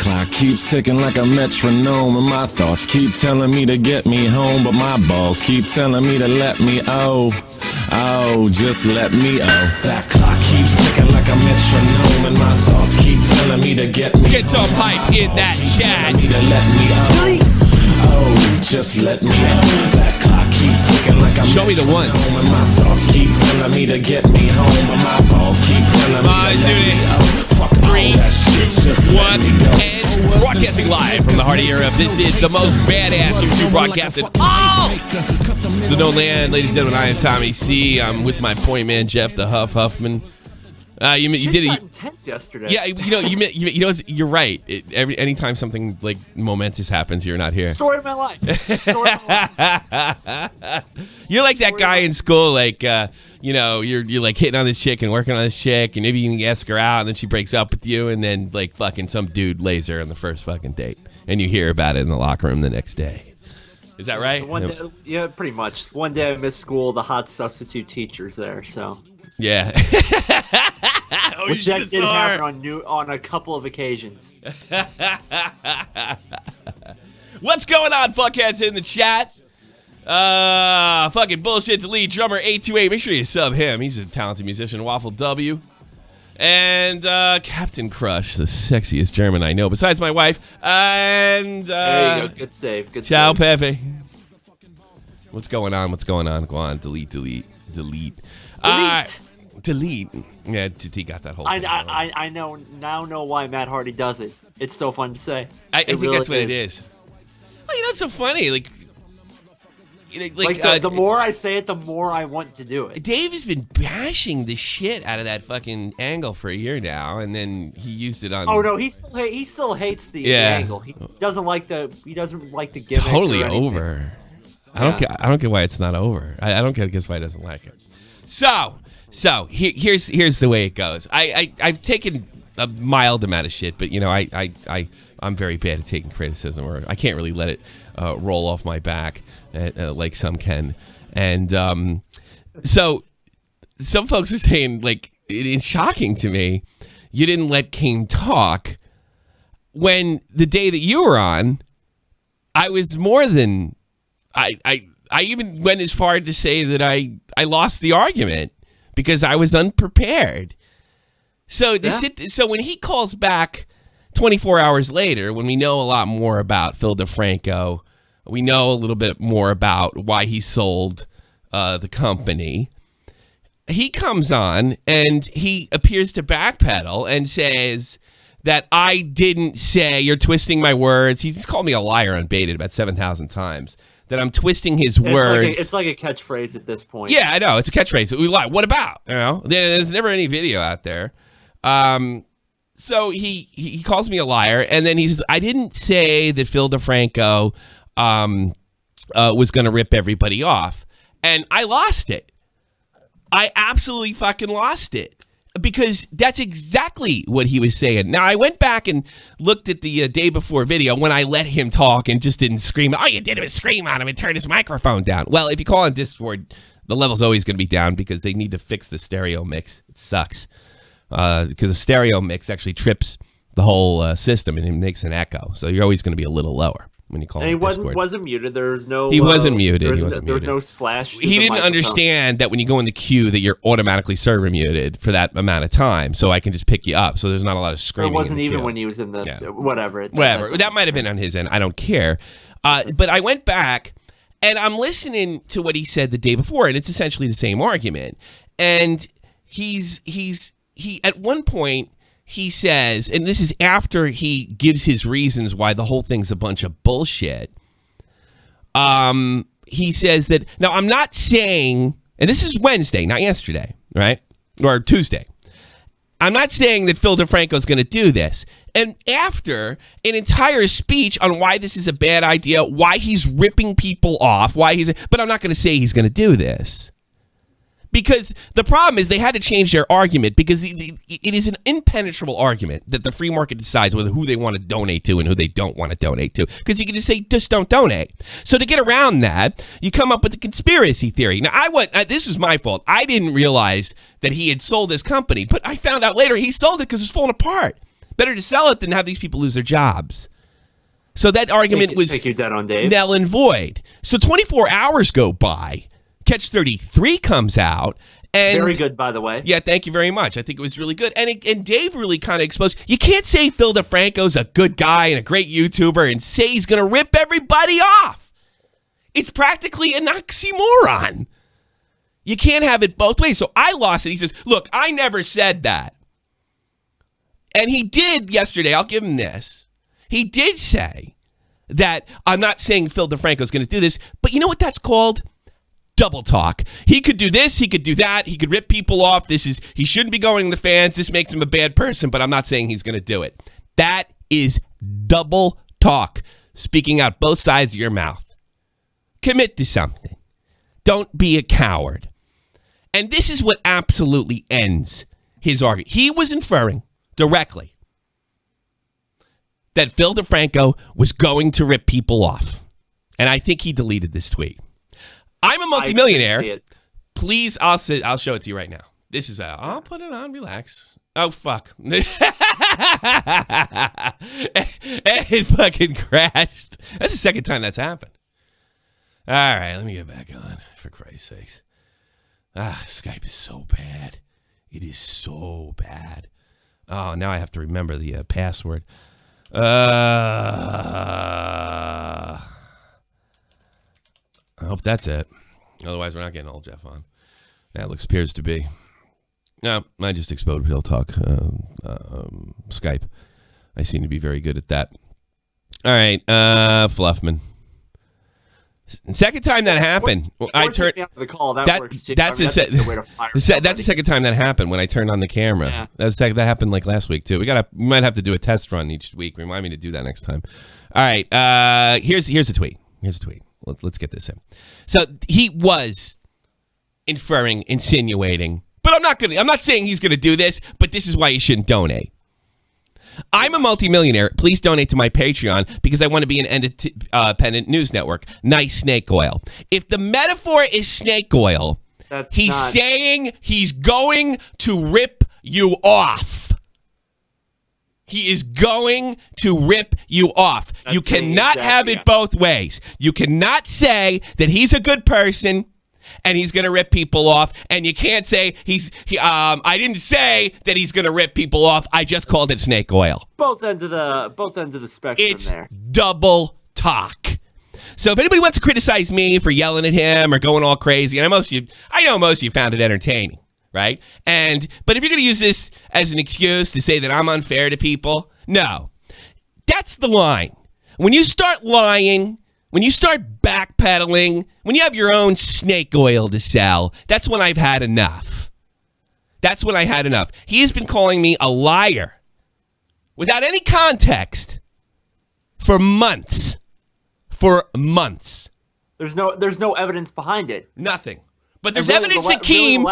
clock keeps ticking like a metronome, and my thoughts keep telling me to get me home, but my balls keep telling me to let me just let me That clock keeps ticking like a metronome, and my thoughts keep telling me to get me Get some hype in that chat. Me to let me just let me That clock keeps ticking like a Show me the ones. And my thoughts keep telling me to get me home, but my balls keep telling me to let me Fuck 3, that shit, just 1, and broadcasting live from the heart of Europe. This is the most badass YouTube broadcast in all the known land. Ladies and gentlemen, I am Tommy C. I'm with my point man, Jeff the Huffman. You did it. Intense yesterday. Yeah, you're right. Anytime something like momentous happens, you're not here. Story of my life. You're like that guy in school, like you're like hitting on this chick and working on this chick, and maybe you can ask her out, and then she breaks up with you, and then like fucking some dude lays her on the first fucking date, and you hear about it in the locker room the next day. Is that right? Yeah, pretty much. One day I missed school. The hot substitute teacher's there, so. Yeah. Which that did happen on a couple of occasions. What's going on, fuckheads in the chat? Fucking bullshit delete drummer 828. Make sure you sub him. He's a talented musician. Waffle W. And Captain Crush, the sexiest German I know, besides my wife. And there you go. Good save. Ciao, Pepe. What's going on? Go on. Delete. Delete. Yeah, he got that whole thing. I know why Matt Hardy does it. It's so fun to say. I think really that's what it is. Well, it's so funny. The more I say it, the more I want to do it. Dave has been bashing the shit out of that fucking angle for a year now, and then he used it on. Oh no, he still hates the angle. He doesn't like the gimmick. Totally over. I don't get why it's not over. I don't get why he doesn't like it. So here's the way it goes. I've taken a mild amount of shit, but I'm very bad at taking criticism, or I can't really let it roll off my back like some can. And so some folks are saying, like, it's shocking to me you didn't let Keem talk when the day that you were on, I was more than I even went as far to say that I lost the argument because I was unprepared. So when he calls back 24 hours later, when we know a lot more about Phil Defranco, we know a little bit more about why he sold the company. He comes on and he appears to backpedal and says that I didn't say, you're twisting my words. He's called me a liar on Baited about 7,000 times. That I'm twisting his words. It's like a catchphrase at this point. Yeah, I know. It's a catchphrase. We lie. What about? There's never any video out there. So he calls me a liar, and then he says, I didn't say that Phil Defranco was going to rip everybody off. And I lost it. I absolutely fucking lost it. Because that's exactly what he was saying. Now, I went back and looked at the day before video when I let him talk and just didn't scream. All you did was scream on him and turn his microphone down. Well, if you call on Discord, the level's always going to be down because they need to fix the stereo mix. It sucks. Because the stereo mix actually trips the whole system and it makes an echo. So you're always going to be a little lower when you call on Discord. And he wasn't muted. There was no. He wasn't muted. There was no slash. He didn't understand that when you go in the queue that you're automatically server muted for that amount of time, so I can just pick you up. So there's not a lot of screaming. It wasn't even queue. When he was in the whatever. That might have been on his end. I don't care. But I went back and I'm listening to what he said the day before, and it's essentially the same argument. And he at one point. He says, and this is after he gives his reasons why the whole thing's a bunch of bullshit. He says that, now I'm not saying, and this is Wednesday, not yesterday, right? Or Tuesday. I'm not saying that Phil Defranco is going to do this. And after an entire speech on why this is a bad idea, why he's ripping people off, but I'm not going to say he's going to do this. Because the problem is they had to change their argument because it is an impenetrable argument that the free market decides who they want to donate to and who they don't want to donate to. Because you can just say, just don't donate. So to get around that, you come up with a conspiracy theory. Now, this was my fault. I didn't realize that he had sold this company, but I found out later he sold it because it was falling apart. Better to sell it than have these people lose their jobs. So that argument was take you dead on Dave. null and void. So 24 hours go by. Catch 33 comes out. And very good, by the way. Yeah, thank you very much. I think it was really good. And Dave really kind of exposed. You can't say Phil Defranco's a good guy and a great YouTuber and say he's going to rip everybody off. It's practically an oxymoron. You can't have it both ways. So I lost it. He says, look, I never said that. And he did yesterday. I'll give him this. He did say that I'm not saying Phil Defranco's going to do this, but you know what that's called? Double talk. He could do this, he could do that, he could rip people off. He shouldn't be going to the fans. This makes him a bad person, but I'm not saying he's going to do it. That is double talk. Speaking out both sides of your mouth. Commit to something. Don't be a coward. And this is what absolutely ends his argument. He was inferring directly that Phil Defranco was going to rip people off. And I think he deleted this tweet. I'm a multimillionaire. Please, I'll show it to you right now. This is I'll put it on. Relax. Oh, fuck. It fucking crashed. That's the second time that's happened. All right, let me get back on, for Christ's sakes. Skype is so bad. It is so bad. Oh, now I have to remember the password. I hope that's it. Otherwise, we're not getting old Jeff on. That appears to be. No, I just exposed Real Talk Skype. I seem to be very good at that. All right, Fluffman. Second time that happened, I turned. The call, that's the second time that happened when I turned on the camera. Yeah. That happened like last week too. We might have to do a test run each week. Remind me to do that next time. All right, here's a tweet. Let's get this in. So he was inferring, insinuating, but I'm not saying he's gonna do this, but this is why you shouldn't donate. I'm a multimillionaire. Please donate to my Patreon because I want to be an independent news network. Nice snake oil. If the metaphor is snake oil, he's saying he's going to rip you off. He is going to rip you off. You cannot have it both ways. You cannot say that he's a good person and he's going to rip people off, and you can't say I didn't say that he's going to rip people off. I just called it snake oil. Both ends of the spectrum. It's there. Double talk. So if anybody wants to criticize me for yelling at him or going all crazy, and I know most of you found it entertaining, right? But if you're going to use this as an excuse to say that I'm unfair to people, no. That's the line. When you start lying, when you start backpedaling, when you have your own snake oil to sell, that's when I've had enough. That's when I had enough. He has been calling me a liar without any context for months. There's no evidence behind it. Nothing. But there's evidence that Keem.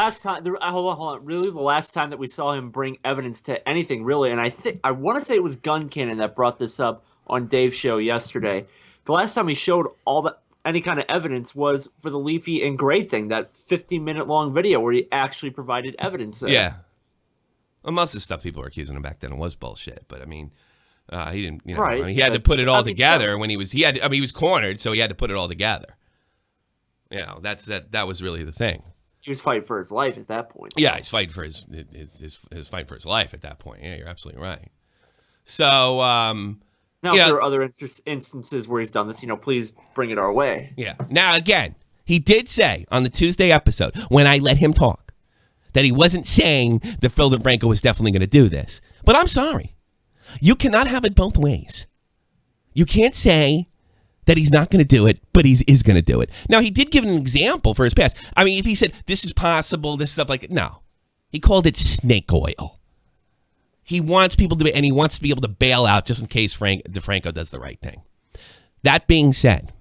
Hold on. Really, the last time that we saw him bring evidence to anything, really, and I want to say it was Gun Cannon that brought this up on Dave's show yesterday. The last time he showed any kind of evidence was for the Leafy and Gray thing, that 15-minute long video where he actually provided evidence. Yeah. Well, most of the stuff people were accusing him back then was bullshit. But I mean, he didn't. Right. I mean, he had to put it all together when he was. He was cornered, so he had to put it all together. That was really the thing. He was fighting for his life at that point. Yeah, he's fighting for his fight for his life at that point. Yeah, you're absolutely right. So. Now, if there are other instances where he's done this, please bring it our way. Yeah. Now, again, he did say on the Tuesday episode, when I let him talk, that he wasn't saying that Phil Defranco was definitely going to do this. But I'm sorry. You cannot have it both ways. You can't say that he's not going to do it, but he is going to do it. Now, he did give an example for his past. I mean, if he said, this is possible, this stuff like it. No. He called it snake oil. He wants people to, and he wants to be able to bail out just in case DeFranco does the right thing. That being said,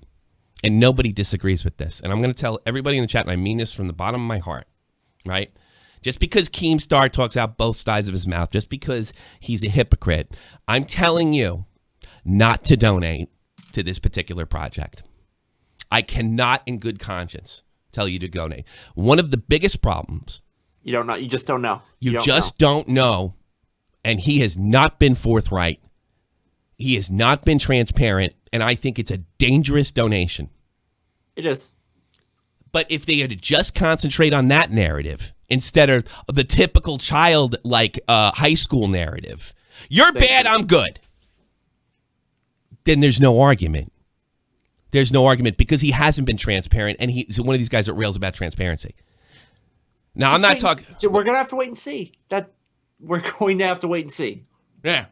and nobody disagrees with this, and I'm going to tell everybody in the chat, and I mean this from the bottom of my heart, right? Just because Keemstar talks out both sides of his mouth, just because he's a hypocrite, I'm telling you not to donate to this particular project. I cannot, in good conscience, tell you to donate. One of the biggest problems. You don't know. You just don't know. You just don't know. and he has not been forthright. He has not been transparent, and I think it's a dangerous donation. It is. But if they had to just concentrate on that narrative instead of the typical child like high school narrative, you're bad, I'm good, then there's no argument. There's no argument because he hasn't been transparent, and he's one of these guys that rails about transparency. Now, I'm not talking. We're going to have to wait and see. We're going to have to wait and see. Yeah.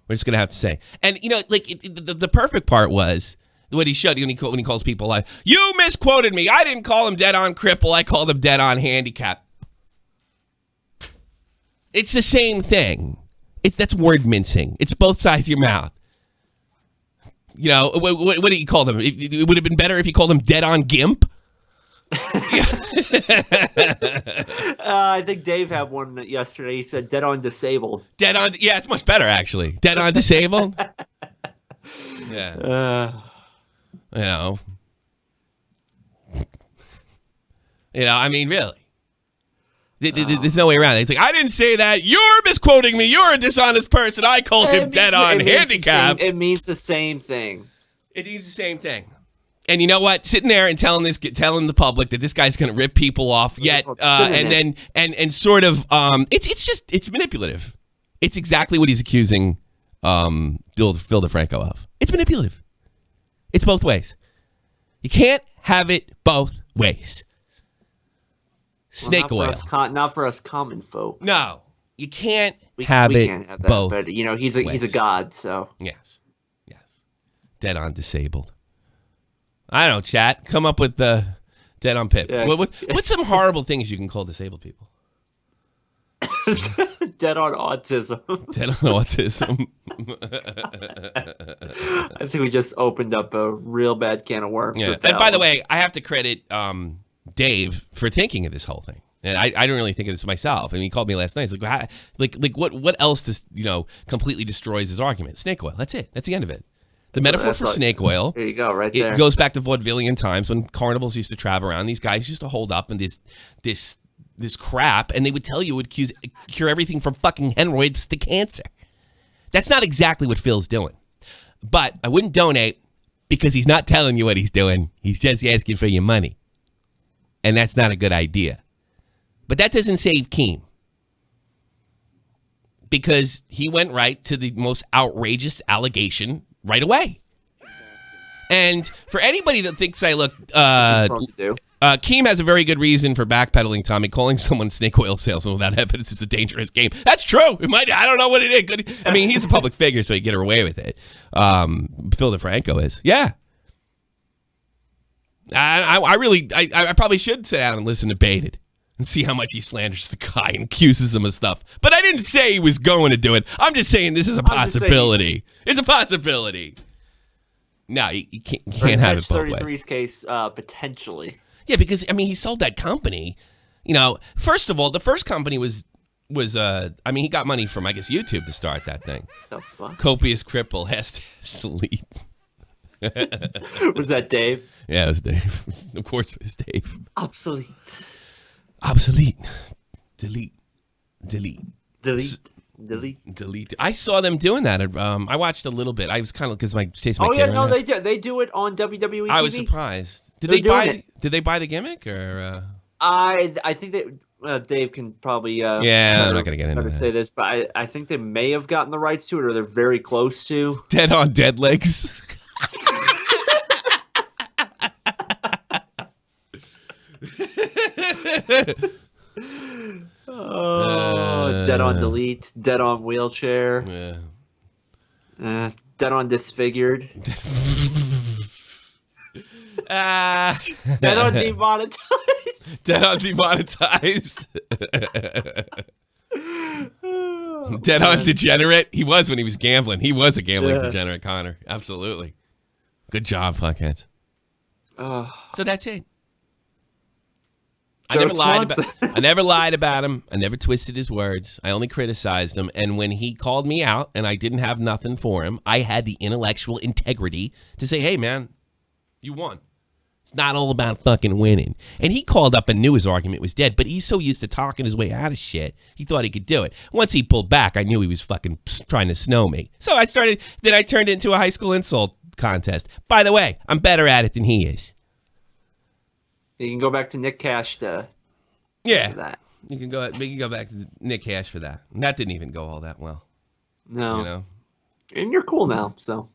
We're just going to have to say. And, you know, like the perfect part was what he showed when he calls people like, you misquoted me. I didn't call him dead on cripple. I called him dead on handicap. It's the same thing. That's word mincing. It's both sides of your mouth. You know, what did he call them? It would have been better if he called him dead on gimp. I think Dave had one yesterday. He said dead on disabled. Dead on, yeah, it's much better actually. Dead on disabled. Yeah. You know, I mean, really. There's no way around it. It's like, I didn't say that. You're misquoting me. You're a dishonest person. I called him dead on handicapped. It means the same thing. It means the same thing. And you know what? Sitting there and telling the public that this guy's going to rip people off, yet and then sort of it's manipulative. It's exactly what he's accusing Phil Defranco of. It's manipulative. It's both ways. You can't have it both ways. Snake oil. Not for us common folk. No, you can't we have can't it have that, both. But you know, he's a god. So yes. Dead on disabled. I don't know, chat. Come up with the dead on pip. Yeah. What's some horrible things you can call disabled people? Dead on autism. Dead on autism. I think we just opened up a real bad can of worms. Yeah. And by the way, I have to credit Dave for thinking of this whole thing. And I didn't really think of this myself. I mean, he called me last night. He's like, what else completely destroys his argument? Snake oil. That's it. That's the end of it. The metaphor for snake oil. There you go, right there. It goes back to vaudevillian times when carnivals used to travel around. These guys used to hold up in this crap, and they would tell you it would cure everything from fucking hemorrhoids to cancer. That's not exactly what Phil's doing. But I wouldn't donate because he's not telling you what he's doing. He's just asking for your money. And that's not a good idea. But that doesn't save Keem. Because he went right to the most outrageous allegation right away. And for anybody that thinks I look... Keem has a very good reason for backpedaling, Tommy. Calling someone snake oil salesman without evidence is a dangerous game. That's true. It might. I don't know what it is. I mean, he's a public figure, so he get away with it. Phil DeFranco is. Yeah. I probably should sit down and listen to Baited and see how much he slanders the guy and accuses him of stuff. But I didn't say he was going to do it. I'm just saying this is a possibility. It's a possibility. No, you can't have it both ways. 33's case, potentially. Yeah, because, I mean, he sold that company. You know, first of all, the first company was I mean, he got money from, I guess, YouTube to start that thing. The fuck? Copious cripple has to delete. Was that Dave? Yeah, it was Dave. Of course it was Dave. Obsolete. Delete. I saw them doing that. I watched a little bit. I was kind of because my chasing my kid. Oh yeah, no, they do it on WWE TV. I was surprised. Did they buy the gimmick or? I think that Dave can probably. Yeah, I'm not gonna get into that. Say this, but I think they may have gotten the rights to it, or they're very close to. Dead on dead legs. Dead on delete, dead on wheelchair, dead on disfigured, dead on demonetized, dead on demonetized, dead on degenerate. He was when he was gambling. He was a gambling degenerate, Connor. Absolutely. Good job, Fuckheads. So that's it. I never lied about him. I never twisted his words. I only criticized him. And when he called me out and I didn't have nothing for him, I had the intellectual integrity to say, hey, man, you won. It's not all about fucking winning. And he called up and knew his argument was dead, but he's so used to talking his way out of shit, he thought he could do it. Once he pulled back, I knew he was fucking trying to snow me. So I turned it into a high school insult contest. By the way, I'm better at it than he is. You can go back to Nick Cash to that. We can go back to Nick Cash for that. And that didn't even go all that well. No. You know? And you're cool now, so.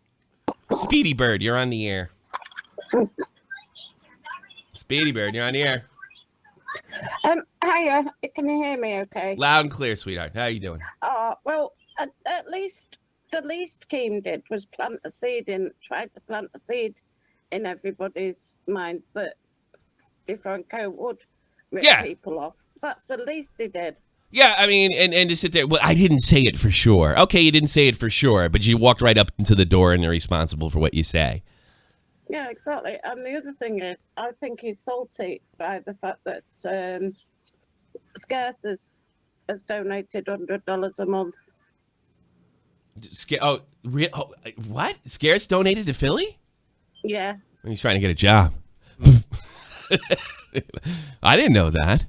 Speedy Bird, you're on the air. Speedy Bird, you're on the air. Hiya, can you hear me okay? Loud and clear, sweetheart. How you doing? Well, at least the least Keem did was try to plant a seed in everybody's minds that DeFranco would rip people off. That's the least he did. Yeah, I mean, and to sit there, well, I didn't say it for sure. Okay, you didn't say it for sure, but you walked right up into the door and you're responsible for what you say. Yeah, exactly. And the other thing is, I think he's salty by the fact that Scarce has donated $100 a month. What? Scarce donated to Philly? Yeah. He's trying to get a job. I didn't know that.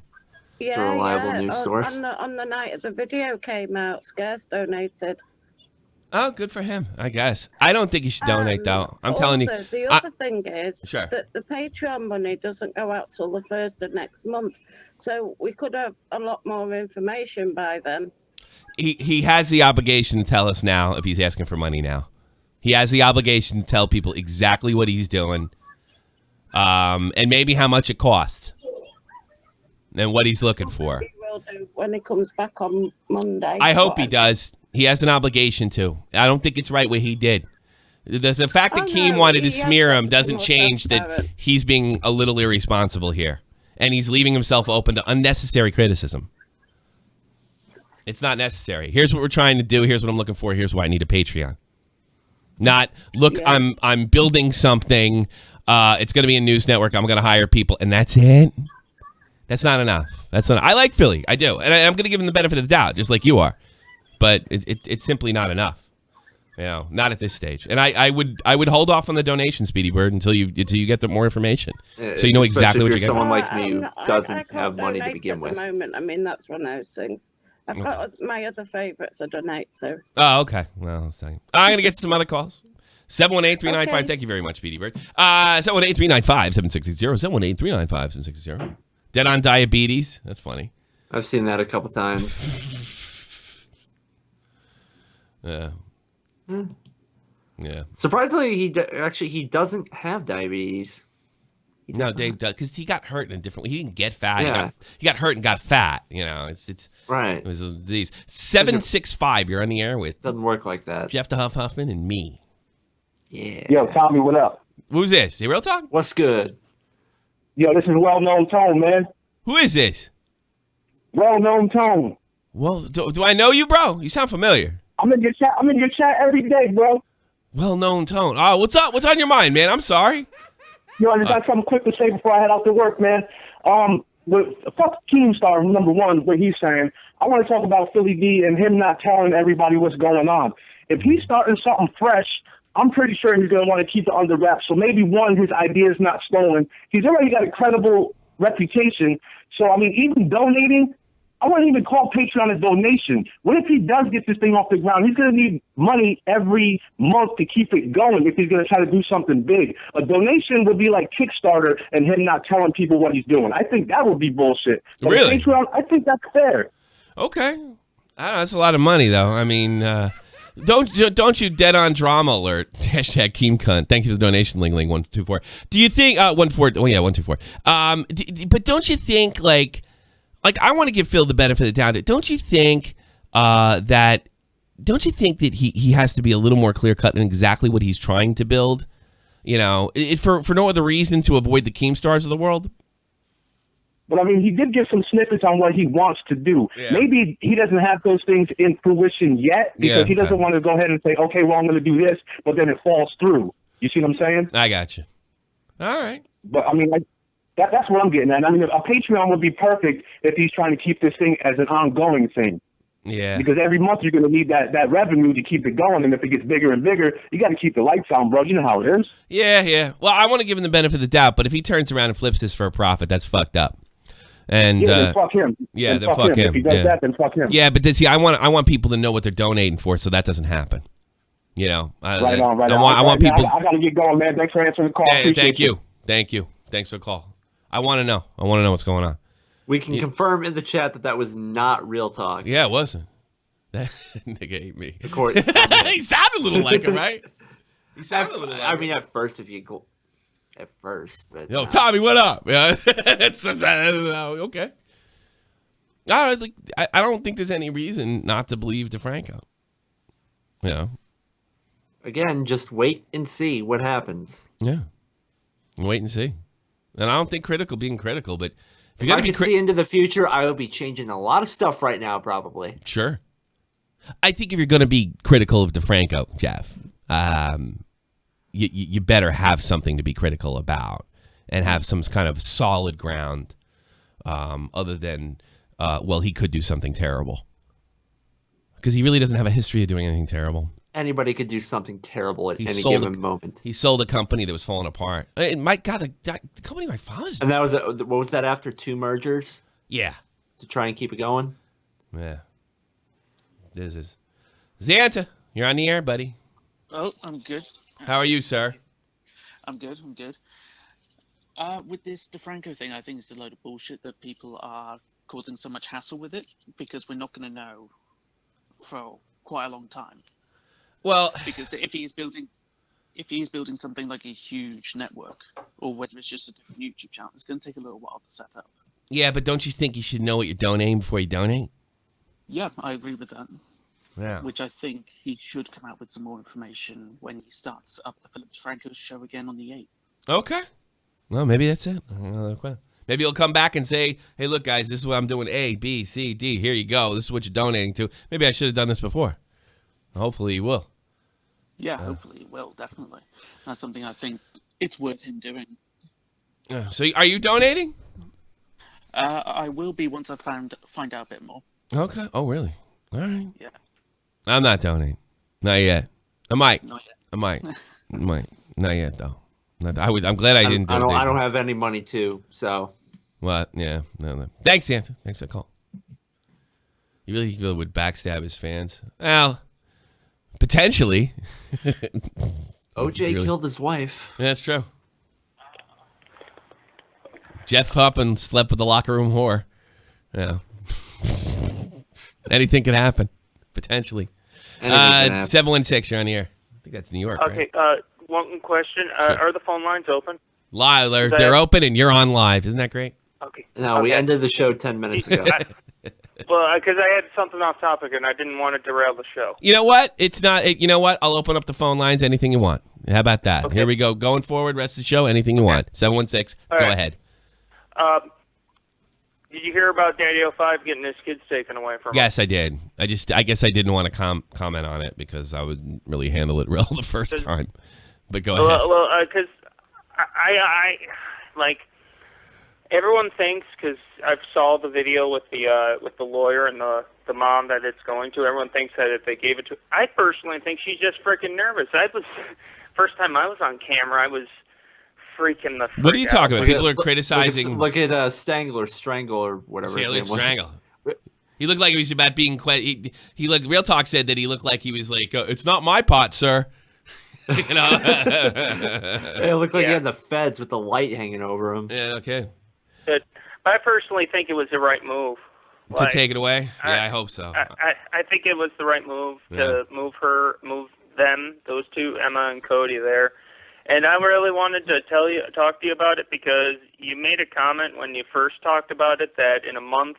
Yeah, it's a reliable news source. On the night of the video came out, Scarce donated. Oh, good for him, I guess. I don't think he should donate, though. I'm telling you. The other thing is sure. that the Patreon money doesn't go out till the 1st of next month. So we could have a lot more information by then. He has the obligation to tell us now if he's asking for money now. He has the obligation to tell people exactly what he's doing and maybe how much it costs and what he's looking for. He will do when he comes back on Monday. I hope he does. He has an obligation to. I don't think it's right what he did. The fact that Keem wanted to smear him doesn't change that he's being a little irresponsible here. And he's leaving himself open to unnecessary criticism. It's not necessary. Here's what we're trying to do. Here's what I'm looking for. Here's why I need a Patreon. Not, look, yeah. I'm building something. It's going to be a news network. I'm going to hire people. And that's it. That's not enough. I like Philly. I do. And I'm going to give him the benefit of the doubt, just like you are. But it's simply not enough, not at this stage. And I would hold off on the donation, Speedy Bird, until you get the more information, so you know exactly what you're getting. Someone like me who doesn't have money to begin with. At the moment, I mean, that's one of those things. I've got my other favorites to donate. So. Oh, okay. Well, I'm gonna get some other calls. 718-395. Okay. Thank you very much, Speedy Bird. 718-395-7660. 718-395-7660. Dead on diabetes. That's funny. I've seen that a couple times. Yeah. Yeah. Surprisingly, he doesn't have diabetes. No, Dave does, because he got hurt in a different way. He didn't get fat. Yeah. He got hurt and got fat. It's right. It was a disease. 765. You're on the air with. Doesn't work like that. Jeff the Huffman and me. Yeah. Yo, Tommy, what up? Who's this? Hey, Real Talk? What's good? Yo, this is Well-Known Tone, man. Who is this? Well-Known Tone. Well, do I know you, bro? You sound familiar. I'm in your chat every day, bro. Well-Known Tone. Oh, what's up? What's on your mind, man? I'm sorry. Yo, I just got something quick to say before I head out to work, man. Fuck Keemstar, number one, what he's saying. I want to talk about Philly D and him not telling everybody what's going on. If he's starting something fresh, I'm pretty sure he's going to want to keep it under wraps. So maybe, one, his idea is not stolen. He's already got a credible reputation. So, I mean, even donating, I wouldn't even call Patreon a donation. What if he does get this thing off the ground? He's going to need money every month to keep it going if he's going to try to do something big. A donation would be like Kickstarter and him not telling people what he's doing. I think that would be bullshit. But really? Patreon, I think that's fair. Okay. I don't know. That's a lot of money, though. I mean, don't you dead on drama alert. Hashtag Keem cunt. Thank you for the donation, Ling 124. Do you think 124? Oh yeah, 124. But don't you think like I want to give Phil the benefit of the doubt. Don't you think that he has to be a little more clear cut in exactly what he's trying to build? For no other reason to avoid the Keemstars of the world. But, I mean, he did give some snippets on what he wants to do. Yeah. Maybe he doesn't have those things in fruition yet because he doesn't want to go ahead and say, okay, well, I'm going to do this, but then it falls through. You see what I'm saying? I got you. All right. But, I mean, that's what I'm getting at. I mean, a Patreon would be perfect if he's trying to keep this thing as an ongoing thing. Yeah. Because every month you're going to need that revenue to keep it going, and if it gets bigger and bigger, you got to keep the lights on, bro. You know how it is. Yeah. Well, I want to give him the benefit of the doubt, but if he turns around and flips this for a profit, that's fucked up. And then fuck him. Yeah, then fuck him. If he does that, then fuck him. Yeah, but see, I want people to know what they're donating for, so that doesn't happen. You know, right on. I want people. I got to get going, man. Thanks for answering the call. Thank you. Thanks for the call. I want to know. What's going on. We can confirm in the chat that was not real talk. Yeah, it wasn't. That nigga ate me. He sounded a little like him, right? He sounded a little like him. I mean, at first, but yo, Tommy, what up? Yeah, okay. I don't think there's any reason not to believe DeFranco. You know. Again, just wait and see what happens. Yeah, wait and see. And I don't think being critical, but if I could see into the future, I would be changing a lot of stuff right now, probably. Sure. I think if you're going to be critical of DeFranco, Jeff, you better have something to be critical about and have some kind of solid ground other than, he could do something terrible. Because he really doesn't have a history of doing anything terrible. Anybody could do something terrible at any given moment. He sold a company that was falling apart. My God, the company my father's... And that was, what was that after 2 mergers? Yeah. To try and keep it going? Yeah. This is... Xanta, you're on the air, buddy. Oh, I'm good. How are you, sir? I'm good. With this DeFranco thing, I think it's a load of bullshit that people are causing so much hassle with it because we're not going to know for quite a long time. Well, because if he's building something like a huge network, or whether it's just a different YouTube channel, it's going to take a little while to set up. Yeah, but don't you think you should know what you're donating before you donate? Yeah, I agree with that. Yeah. Which I think he should come out with some more information when he starts up the Phil Defranco show again on the 8th. Okay. Well, maybe that's it. Maybe he'll come back and say, hey, look, guys, this is what I'm doing. A, B, C, D. Here you go. This is what you're donating to. Maybe I should have done this before. Hopefully he will. Yeah, hopefully he will, definitely. That's something I think it's worth him doing. So are you donating? I will be once I find out a bit more. Okay. Oh, really? All right. Yeah. I'm not donating. Not yet. I might. Not yet. I might. Not yet, though. I'm glad I didn't do it. I don't have any money, too, so. What? Yeah. No. Thanks, Santa. Thanks for the call. You really feel would backstab his fans? Well, potentially. OJ killed his wife. Yeah, that's true. Jeff Huffman slept with the locker room whore. Yeah. Anything could happen. Potentially. 716, you're on the air. I think that's New York, okay, right? One question. Sure. Are the phone lines open? Live. They're open and you're on live. Isn't that great? Okay. No, we ended the show 10 minutes ago. Well, because I had something off topic and I didn't want to derail the show. You know what? It's not. You know what? I'll open up the phone lines. Anything you want. How about that? Okay. Here we go. Going forward, rest of the show. Anything you want. 716. All Go right. ahead. Did you hear about Daddy 05 getting his kids taken away from him? Yes, I did. I guess I didn't want to comment on it because I wouldn't really handle it well the first time. But go ahead. Well, because I like everyone thinks, because I've saw the video with the lawyer and the mom that it's going to. Everyone thinks that if they gave it to, I personally think she's just freaking nervous. First time I was on camera, I was freaking the. What are you talking about? People are criticizing. Look at Strangle or whatever. Strangle. He looked like he was about being quite. He looked. Real Talk said that he looked like he was like, "It's not my pot, sir." You know. It looked like he had the feds with the light hanging over him. Yeah. Okay. But I personally think it was the right move To take it away. Yeah, I hope so. I think it was the right move to move them, those two, Emma and Cody there. And I really wanted to talk to you about it because you made a comment when you first talked about it that in a month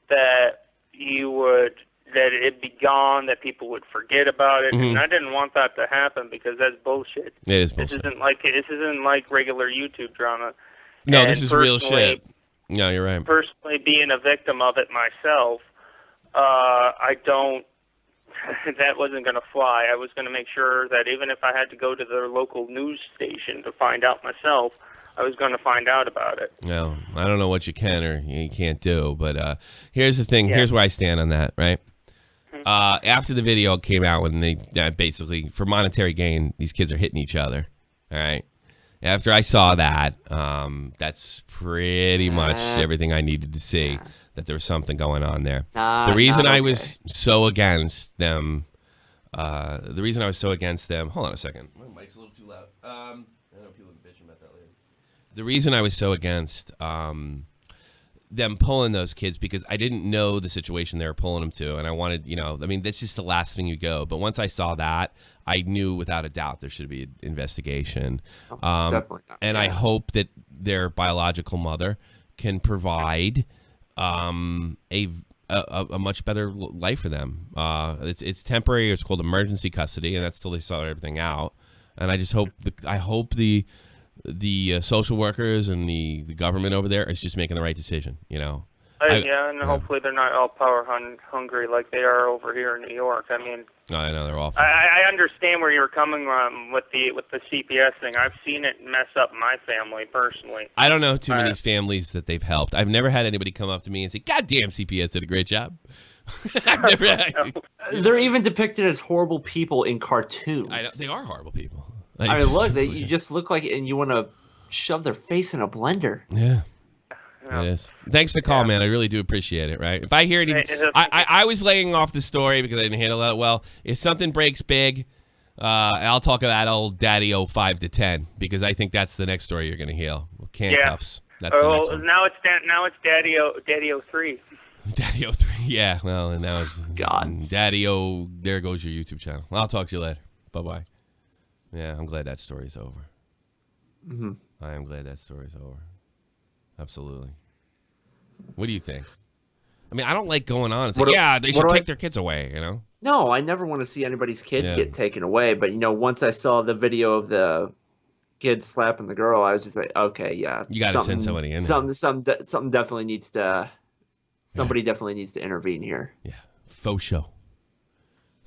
that it'd be gone, that people would forget about it, and I didn't want that to happen because that's bullshit. It is bullshit. This isn't like regular YouTube drama. No, And this is real shit. No, you're right. Personally, being a victim of it myself, I don't. That wasn't going to fly. I was going to make sure that even if I had to go to their local news station to find out myself, I was going to find out about it. No, I don't know what you can or you can't do, but here's the thing. Yeah. Here's where I stand on that, right? After the video came out, when they basically, for monetary gain, these kids are hitting each other. All right. After I saw that, that's pretty much everything I needed to see, that there was something going on there. The reason I was so against them, hold on a second. My mic's a little too loud. I know people are bitching about that later. The reason I was so against them pulling those kids, because I didn't know the situation they were pulling them to, and I wanted, that's just the last thing you go. But once I saw that, I knew without a doubt there should be an investigation. Definitely not. And I hope that their biological mother can provide a much better life for them. It's temporary. It's called emergency custody, and that's till they sort everything out. And I just hope the social workers and the government over there is just making the right decision. And hopefully they're not all power hungry like they are over here in New York. I mean, I know they're awful. I understand where you're coming from with the CPS thing. I've seen it mess up my family personally. I don't know too many families that they've helped. I've never had anybody come up to me and say, "God damn, CPS did a great job." I've never had. They're even depicted as horrible people in cartoons. They are horrible people. I mean, look, you just look like, and you want to shove their face in a blender. Yeah. It is. Thanks for the call, man. I really do appreciate it, right? If I hear anything, I was laying off the story because I didn't handle that well. If something breaks big, I'll talk about old Daddy 05 to 10, because I think that's the next story you're going to heal. Handcuffs. Yeah. That's the next one. Now it's Daddy 03. Daddy 03. Yeah, well, and now it's God. Daddy O. There goes your YouTube channel. I'll talk to you later. Bye-bye. Yeah, I'm glad that story's over. Mm-hmm. I am glad that story's over. Absolutely. What do you think? I mean, I don't like going on and saying, they should take their kids away, No, I never want to see anybody's kids get taken away. But, once I saw the video of the kid slapping the girl, I was just like, okay, yeah. You got to send somebody in. Something definitely needs to, somebody definitely needs to intervene here. Yeah. Faux show.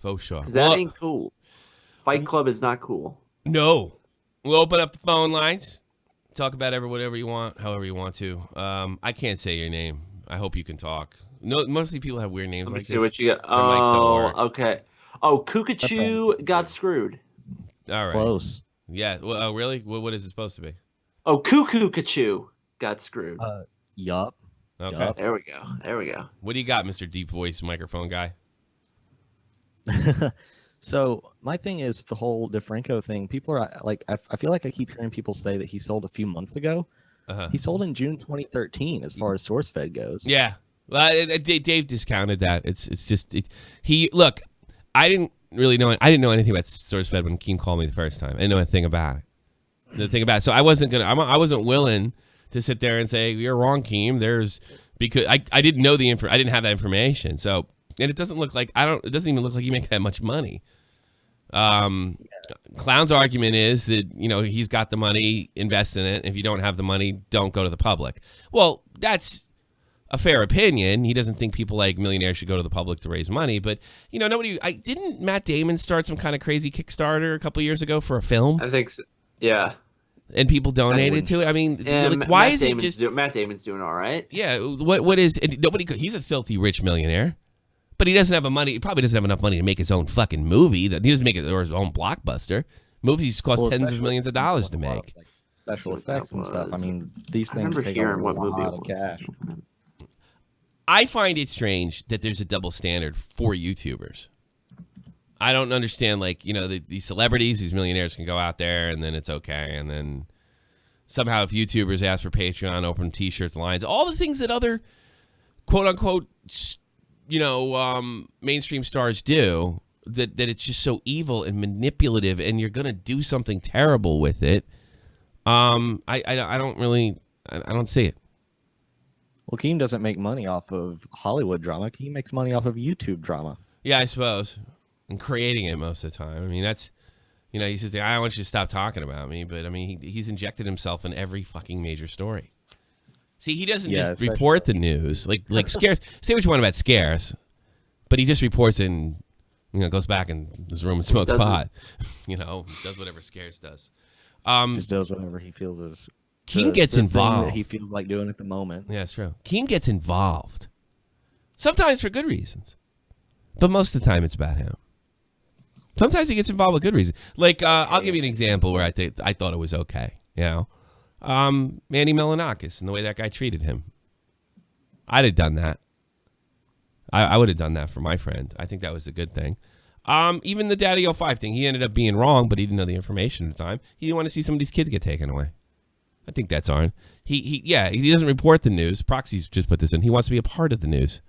Because that ain't cool. Fight Club is not cool. No. We'll open up the phone lines. Talk about whatever you want, however you want to. I can't say your name. I hope you can talk. No, mostly people have weird names Let me like see this. what you got. Oh, okay. Oh, Cuckachoo got screwed. All right. Close. Yeah. Well, really? What is it supposed to be? Oh, Cuckoo got screwed. Yup. Okay. Yup. There we go. What do you got, Mr. Deep Voice Microphone Guy? So my thing is the whole DeFranco thing. People are like, I feel like I keep hearing people say that he sold a few months ago. He sold in June 2013, as far as SourceFed goes. Yeah. Well, Dave discounted that. It's just look. I didn't really know. I didn't know anything about SourceFed when Keem called me the first time. I didn't know a thing about it. So I wasn't willing to sit there and say you're wrong, Keem. Because I didn't know I didn't have that information. So. And it doesn't look like it doesn't even look like you make that much money. Clown's argument is that, he's got the money, invest in it. If you don't have the money, don't go to the public. Well, that's a fair opinion. He doesn't think people like millionaires should go to the public to raise money. But, didn't Matt Damon start some kind of crazy Kickstarter a couple years ago for a film? I think so. Yeah. And people donated to it. I mean, why is it just Matt Damon's doing all right? Yeah. What is nobody? He's a filthy rich millionaire. But he doesn't have he probably doesn't have enough money to make his own fucking movie. He doesn't make it or his own blockbuster. Movies cost tens of millions of dollars to make. Special effects and stuff. I mean, these things take a lot of cash. I find it strange that there's a double standard for YouTubers. I don't understand, these celebrities, these millionaires can go out there and then it's okay. And then somehow if YouTubers ask for Patreon, open T-shirts, lines, all the things that other quote-unquote mainstream stars do, that it's just so evil and manipulative, and you're gonna do something terrible with it. I don't see it. Well, Keem doesn't make money off of Hollywood drama. Keem makes money off of YouTube drama. Yeah, I suppose, and creating it most of the time. I mean, that's he says, I want you to stop talking about me, but I mean, he's injected himself in every fucking major story. See, he doesn't just report the news like Scares. Say what you want about Scares, but he just reports it and goes back in his room and smokes pot. Does whatever Scares does. Just does whatever he feels is. Keem gets involved. That he feels like doing at the moment. Yeah, it's true. Keem gets involved, sometimes for good reasons. But most of the time, it's about him. Sometimes he gets involved with good reason. Like, I'll give you an example where I thought it was okay. You know, Manny Milanakis and the way that guy treated him. I'd have done that. I would have done that for my friend. I think that was a good thing. Even the Daddy 05 thing, he ended up being wrong, but he didn't know the information at the time. He didn't want to see some of these kids get taken away. I think that's on. He doesn't report the news. Proxy's just put this in. He wants to be a part of the news.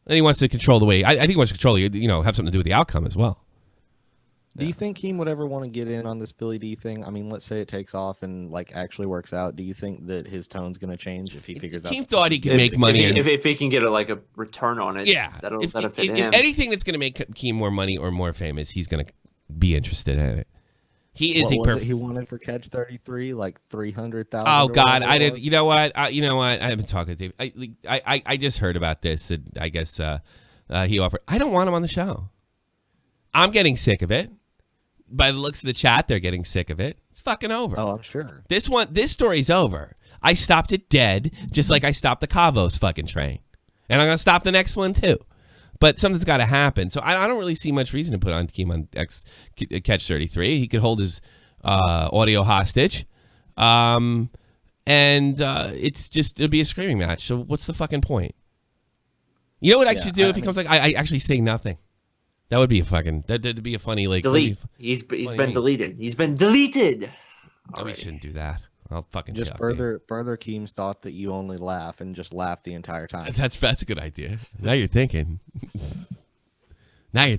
And he wants to control the way. I think he wants to control, have something to do with the outcome as well. Do you think Keem would ever want to get in on this Philly D thing? I mean, let's say it takes off and like actually works out. Do you think that his tone's going to change if he figures out? Keem thought he could make money. If he can get a return on it, yeah. that'll If fit him. anything that's going to make Keem more money or more famous, he's going to be interested in it. He is what was it he wanted for Catch 33, like 300,000. Oh God, I did. You know what? I haven't talked to Dave. I just heard about this. And I guess he offered. I don't want him on the show. I'm getting sick of it. By the looks of the chat, they're getting sick of it. It's fucking over. Oh, I'm sure. This story's over. I stopped it dead, just like I stopped the Cavos fucking train, and I'm gonna stop the next one too. But something's got to happen. So I don't really see much reason to put on Keem on Catch 33. He could hold his audio hostage, and it'll be a screaming match. So what's the fucking point? You know what I should do if he comes like I actually say nothing. That would be that'd be a funny like delete. He's been deleted. He's been deleted. No, we shouldn't do that. I'll fucking just further Keem's thought that you only laugh and just laugh the entire time. That's a good idea. Now you're thinking. Buddy.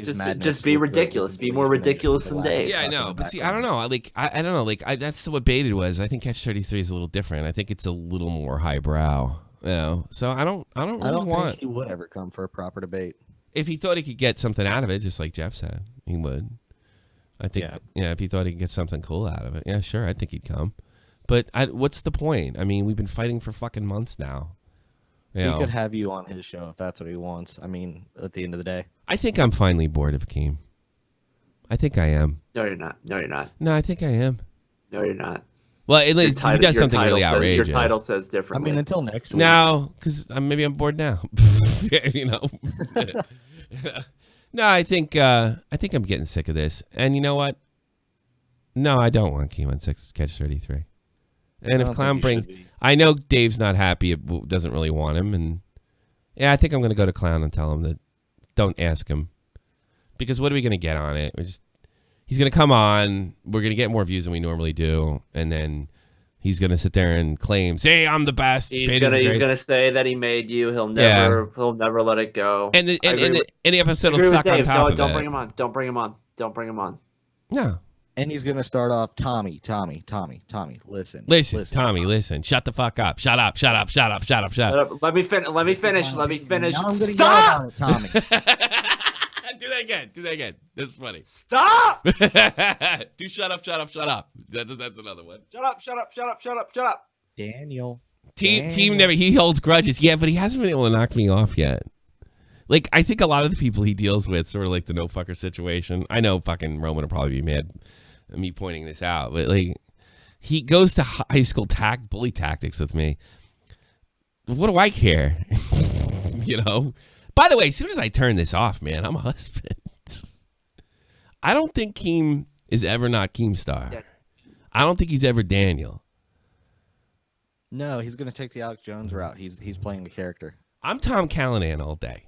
Just be ridiculous. Be more ridiculous than Dave. Yeah, I know. But see, I don't know. I don't know. That's what Baited was. I think Catch 33 is a little different. I think it's a little more highbrow. You know. So I don't think he would ever come for a proper debate. If he thought he could get something out of it, just like Jeff said, he would. I think, if he thought he could get something cool out of it, yeah, sure, I think he'd come. But what's the point? I mean, we've been fighting for fucking months now. He could have you on his show if that's what he wants. I mean, at the end of the day. I think I'm finally bored of Keem. I think I am. No, you're not. No, I think I am. No, you're not. Well, he does something really outrageous. Your title says differently. I mean, until next week. No, because maybe I'm bored now. No, I think I'm getting sick of this. And you know what? No, I don't want Keem on Catch 33. And if Clown brings, I know Dave's not happy. Doesn't really want him, and I think I'm going to go to Clown and tell him that don't ask him, because what are we going to get on it? He's going to come on. We're going to get more views than we normally do, and then he's going to sit there and claim, "Say I'm the best." He's going to say that he made you. He'll never let it go. And the episode will suck on top of it. Don't bring him on. Don't bring him on. No. And he's gonna start off, Tommy, listen, Tommy, listen, shut the fuck up, shut up. Let me finish. Stop. It, Tommy. Do that again. This is funny. Stop. Do shut up. That's another one. Shut up. Daniel. Team never. He holds grudges. Yeah, but he hasn't been able to knock me off yet. Like, I think a lot of the people he deals with, sort of like the no fucker situation. I know fucking Roman will probably be mad at me pointing this out, but like, he goes to high school bully tactics with me. What do I care? By the way, as soon as I turn this off, man, I'm a husband. I don't think Keem is ever not Keemstar. Yeah. I don't think he's ever Daniel. No, he's going to take the Alex Jones route. He's playing the character. I'm Tom Callanan all day.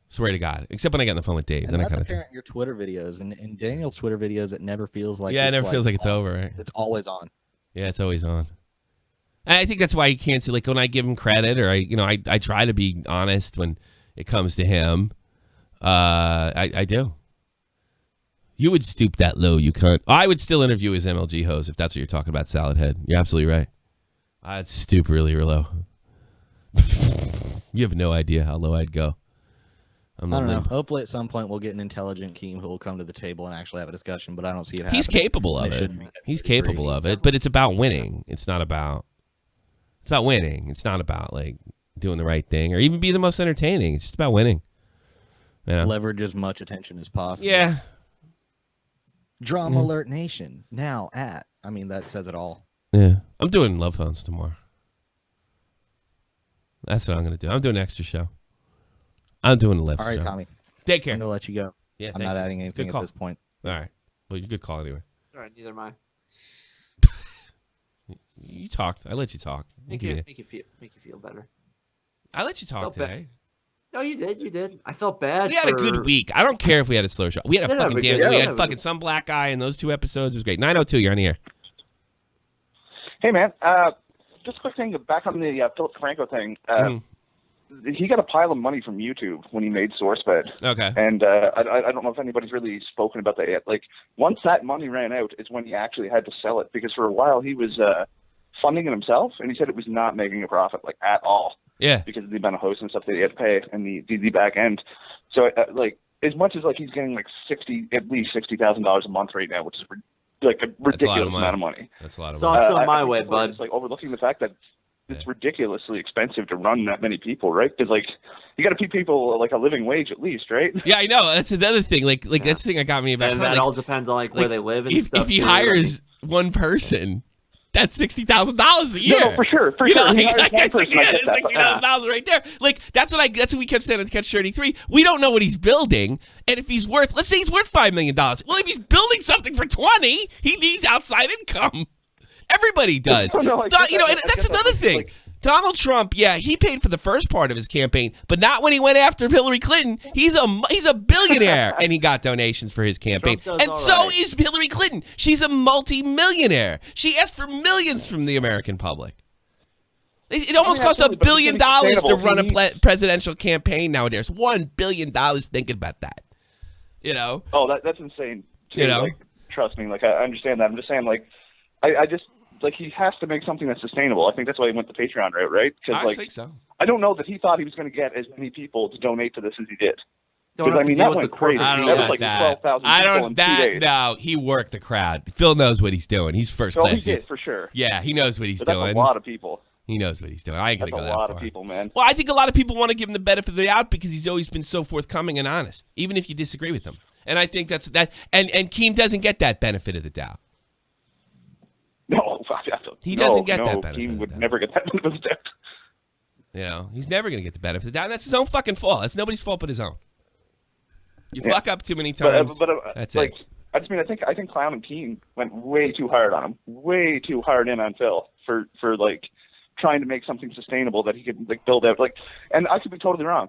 Swear to God. Except when I get on the phone with Dave. And then that's I kind apparent in your Twitter videos. And in Daniel's Twitter videos, it never feels like it never feels like it's over, right? It's always on. Yeah, it's always on. And I think that's why you can't see, like, when I give him credit, or I try to be honest when it comes to him. I do. You would stoop that low, you cunt. I would still interview his MLG host if that's what you're talking about, Salad Head. You're absolutely right. I'd stoop really low. You have no idea how low I'd go. I don't know. Hopefully at some point we'll get an intelligent Keem who will come to the table and actually have a discussion, but I don't see it happening. He's capable of it. He's capable of it, but it's about winning. It's about winning. It's not about like doing the right thing or even be the most entertaining. It's just about winning. Leverage as much attention as possible. Yeah. Drama Alert Nation now at. I mean, that says it all. Yeah. I'm doing Love Phones tomorrow. That's what I'm going to do. I'm doing an extra show. I'm doing the lift. All right, Joe. Tommy. Take care. I'm gonna let you go. Yeah, I'm thank not you. adding anything Good at call. this point. All right. Well, you could call anyway. All right, neither am I. You talked. I let you talk. Make you feel better. I let you talk Felt today. No, you did. You did. I felt bad. We had a good week. I don't care if we had a slow show. We had a fucking damn good. We had fucking some black guy in those 2 episodes. It was great. 902, you're on the air. Hey, man. Just a quick thing back on the Phil Defranco thing. He got a pile of money from YouTube when he made SourceFed. Okay. And I don't know if anybody's really spoken about that yet. Like, once that money ran out is when he actually had to sell it, because for a while he was funding it himself, and he said it was not making a profit, like, at all. Yeah. Because of the amount of hosts and stuff that he had to pay and the back end. So, like, as much as, like, he's getting, like, at least $60,000 a month right now, which is like a ridiculous amount of money. That's a lot of money. Saw some my way, bud. It's like overlooking the fact that it's ridiculously expensive to run that many people, right? Because, like, you got to pay people like a living wage at least, right? Yeah, I know. That's another thing. Like that's the thing that got me about. And that all depends on like where they live and stuff. If he hires one person, that's $60,000 a year. No, for sure. You know, like $60,000 right there. Like that's what we kept saying on Catch 33. We don't know what he's building, and if he's worth, let's say he's worth $5 million. Well, if he's building something for 20, he needs outside income. Everybody does. And that's another thing. Like, Donald Trump, yeah, he paid for the first part of his campaign, but not when he went after Hillary Clinton. He's a billionaire, and he got donations for his campaign. And so is Hillary Clinton. She's a multi-millionaire. She asked for millions from the American public. It almost costs $1 billion to run a presidential campaign nowadays. $1 billion thinking about that. You know? Oh, that's insane. Too. You know? Like, trust me. Like, I understand that. I'm just saying, like, I just... Like, he has to make something that's sustainable. I think that's why he went the Patreon route, right? I think so. I don't know that he thought he was going to get as many people to donate to this as he did. Don't have to deal with the crazy. I don't know about like that. 12,000 people in 2 days. No, he worked the crowd. Phil knows what he's doing. He's first class. He did, for sure. Yeah, he knows what he's But doing. That's a lot of people. He knows what he's doing. I ain't going to go that far. That's a lot of people, man. Well, I think a lot of people want to give him the benefit of the doubt because he's always been so forthcoming and honest, even if you disagree with him. And I think that's that. And Keem doesn't get that benefit of the doubt. No, he doesn't get that benefit. He would never get that benefit of the doubt. You know, he's never going to get the benefit of the doubt. And that's his own fucking fault. That's nobody's fault but his own. You fuck up too many times. But that's like, it. I just mean, I think Clown and Keem went way too hard on him, way too hard in on Phil for like trying to make something sustainable that he could like build out. Like, and I could be totally wrong.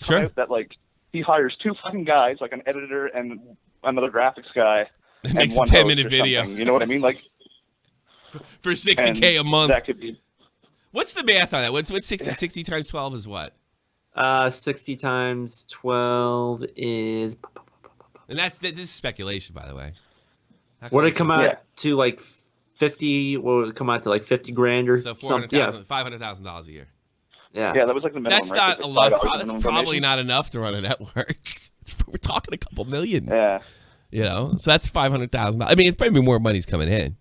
Sure. That like he hires 2 fucking guys, like an editor and another graphics guy, and makes one a 10-minute host or video. something. You know what I mean? Like. For $60K a month. That could be. What's the math on that? What's 60? 60 times 12 is what? 60 times 12 is. And this is speculation, by the way. Would it come out to like 50? What would it come out to like 50 grand or something? Yeah, $500,000 a year. Yeah, that was like the minimum. That's not a lot. That's probably not enough to run a network. We're talking a couple million. Yeah. You know, so that's $500,000. I mean, it's probably more money's coming in.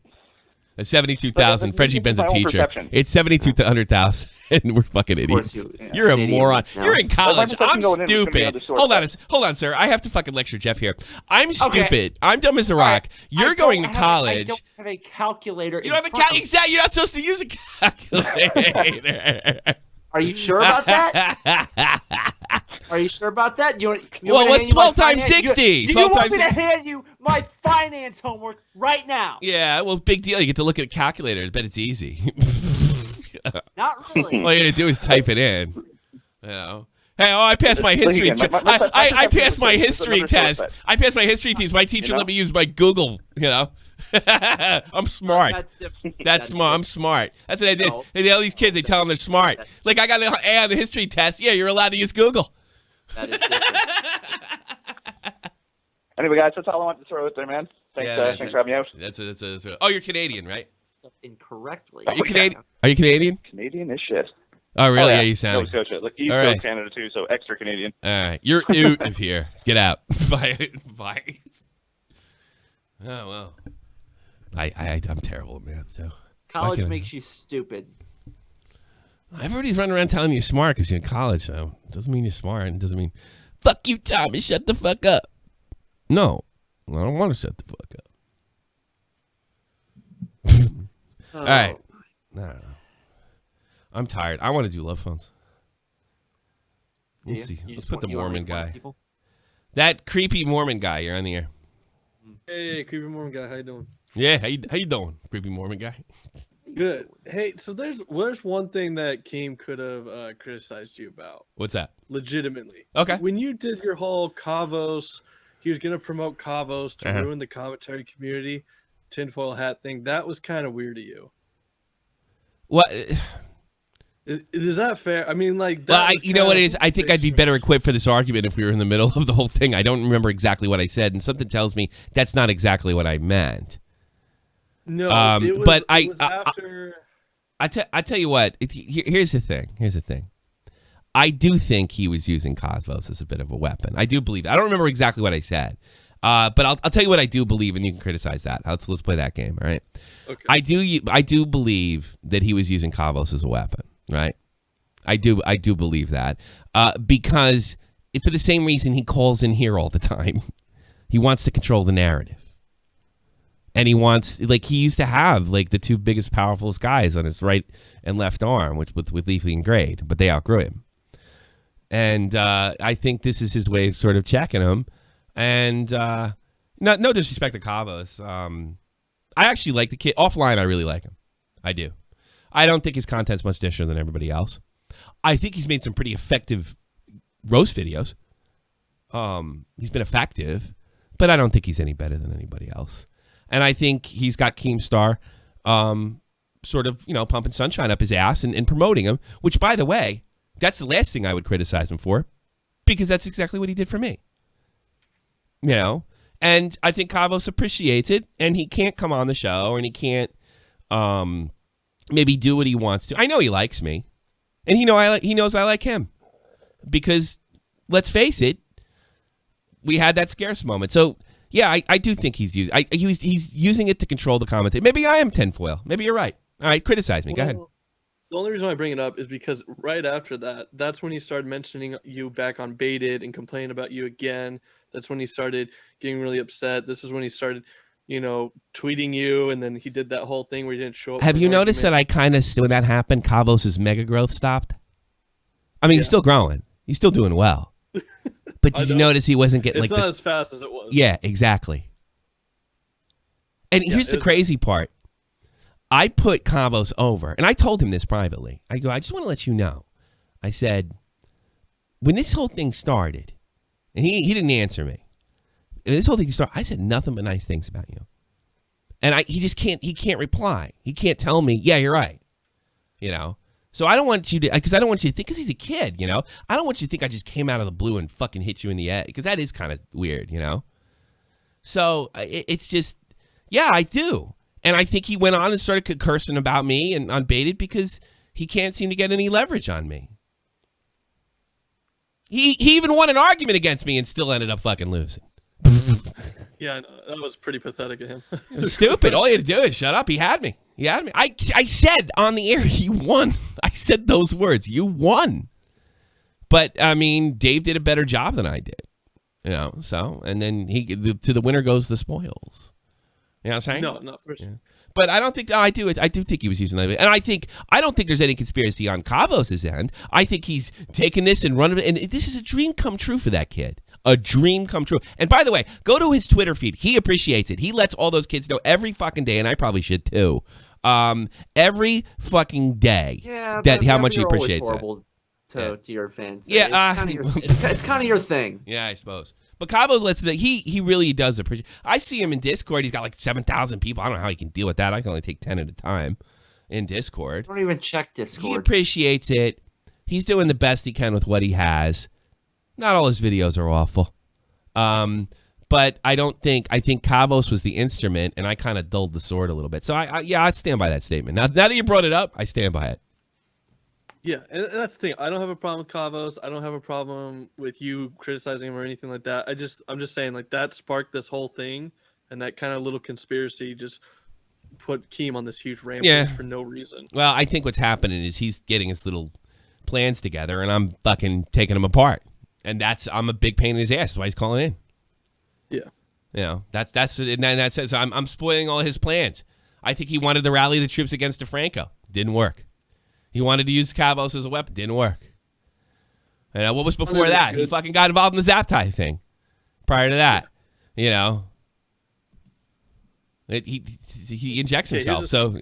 72,000. Frenchie Ben's a teacher. It's 7,200,000. We're fucking idiots. You're a moron. No. You're in college. I'm stupid. Hold on, sir. I have to fucking lecture Jeff here. I'm stupid. Okay. I'm dumb as a rock. You're going to college. I don't have a calculator. You don't have a calculator. Exactly. You're not supposed to use a calculator. Are you sure about that? Are you sure about that? Well, what's 12 times 60? Do you want me to hand you my finance homework right now? Yeah, well, big deal. You get to look at a calculator. I bet it's easy. Not really. All you got to do is type it in. You know. Hey, I passed my history. I passed my history test. I passed my history test. My teacher let me use my Google. You know. I'm smart. That's smart. I'm smart. That's what I did. No. All these kids, they tell them they're smart. Like, I got an A on the history test. Yeah, you're allowed to use Google. That is different. Anyway, guys, that's all I wanted to throw out there, man. Thanks for having me out. That's oh, you're Canadian, right? Incorrectly. Are you Canadian? Are you Canadian? Canadian is shit. Oh, really? Yeah, you sound. Nova Scotia. Like, East Coast Canada, too, so extra Canadian. All right. You're out of here. Get out. Bye. Oh, well. I'm terrible at math, too. College makes you stupid. Everybody's running around telling you you're smart because you're in college, though. Doesn't mean you're smart. It doesn't mean, fuck you, Tommy, shut the fuck up. No. I don't want to shut the fuck up. All right. I don't know. I'm tired. I want to do love phones. Let's see. You Let's just put the you wanna Mormon make fun of guy. people? That creepy Mormon guy. You're on the air. Hey, creepy Mormon guy, how you doing? Yeah, how you doing, creepy Mormon guy? Good. Hey, so there's one thing that Keem could have criticized you about. What's that? Legitimately. Okay. When you did your whole Kavos, he was gonna promote Kavos to ruin the commentary community, tinfoil hat thing. That was kind of weird to you. What? Is that fair? I mean, like, Well, you know what it is? I think I'd be better equipped for this argument if we were in the middle of the whole thing. I don't remember exactly what I said, and something tells me that's not exactly what I meant. No, it was, but it was after. I tell you what. Here's the thing. I do think he was using Cosmos as a bit of a weapon. I do believe. I don't remember exactly what I said, but I'll tell you what I do believe, and you can criticize that. Let's play that game, all right? Okay. I do believe that he was using Cosmos as a weapon. Right, I do believe that because for the same reason he calls in here all the time, he wants to control the narrative, and he wants he used to have the two biggest powerful guys on his right and left arm, with Leafly and Grade, but they outgrew him, and I think this is his way of sort of checking him, and no disrespect to Cavos, I actually like the kid offline. I really like him, I do. I don't think his content's much different than everybody else. I think he's made some pretty effective roast videos. He's been effective, but I don't think he's any better than anybody else. And I think he's got Keemstar sort of, pumping sunshine up his ass and promoting him, which, by the way, that's the last thing I would criticize him for, because that's exactly what he did for me. And I think Kavos appreciates it, and he can't come on the show, and he can't maybe do what he wants to. I know he likes me, and he knows I like him, because let's face it, we had that scarce moment. So yeah, I do think he's using it to control the commentary. Maybe I am tinfoil. Maybe you're right. All right, criticize me. Go ahead. The only reason I bring it up is because right after that, that's when he started mentioning you back on Baited and complaining about you again. That's when he started getting really upset. This is when he started tweeting you, and then he did that whole thing where he didn't show up. Have you noticed that I kind of, when that happened, Kavos' mega growth stopped? I mean, he's still growing. He's still doing well. But did you notice he wasn't getting it's not as fast as it was. Yeah, exactly. And here's the crazy part. I put Kavos over, and I told him this privately. I go, I just want to let you know. I said, when this whole thing started, and he didn't answer me. This whole thing started, I said nothing but nice things about you. And he just can't reply. He can't tell me, yeah, you're right. So I don't want you to, because I don't want you to think, because he's a kid, I don't want you to think I just came out of the blue and fucking hit you in the head, because that is kind of weird, So it's just, yeah, I do. And I think he went on and started cursing about me and on Baited because he can't seem to get any leverage on me. He even won an argument against me and still ended up fucking losing. Yeah, that was pretty pathetic of him. It was stupid. All you had to do is shut up. He had me. I said on the air, he won. I said those words. You won. But, I mean, Dave did a better job than I did. So, and then to the winner goes the spoils. You know what I'm saying? No, not for sure. Yeah. But I don't think I do think he was using that, and I don't think there's any conspiracy on Kavos' end. I think he's taken this and run it, and this is a dream come true for that kid. A dream come true. And by the way, go to his Twitter feed. He appreciates it. He lets all those kids know every fucking day, and I probably should too. Every fucking day. Yeah, how much he appreciates it. To your fans. Yeah, it's kind of your thing. Yeah, I suppose. But Kavos lets it. He really does appreciate. I see him in Discord. He's got like 7,000 people. I don't know how he can deal with that. I can only take 10 at a time in Discord. Don't even check Discord. He appreciates it. He's doing the best he can with what he has. Not all his videos are awful. But I think Kavos was the instrument, and I kind of dulled the sword a little bit. So I stand by that statement. Now that you brought it up, I stand by it. Yeah, and that's the thing. I don't have a problem with Kavos. I don't have a problem with you criticizing him or anything like that. I'm just saying, like, that sparked this whole thing, and that kind of little conspiracy just put Keem on this huge rampage for no reason. Well, I think what's happening is he's getting his little plans together, and I'm fucking taking them apart. And I'm a big pain in his ass. That's why he's calling in. Yeah. That's and then that says I'm spoiling all his plans. I think he wanted to rally the troops against DeFranco. Didn't work. He wanted to use Kavos as a weapon. Didn't work. And what was before that? He fucking got involved in the zap tie thing. Prior to that, you know, he injects himself. So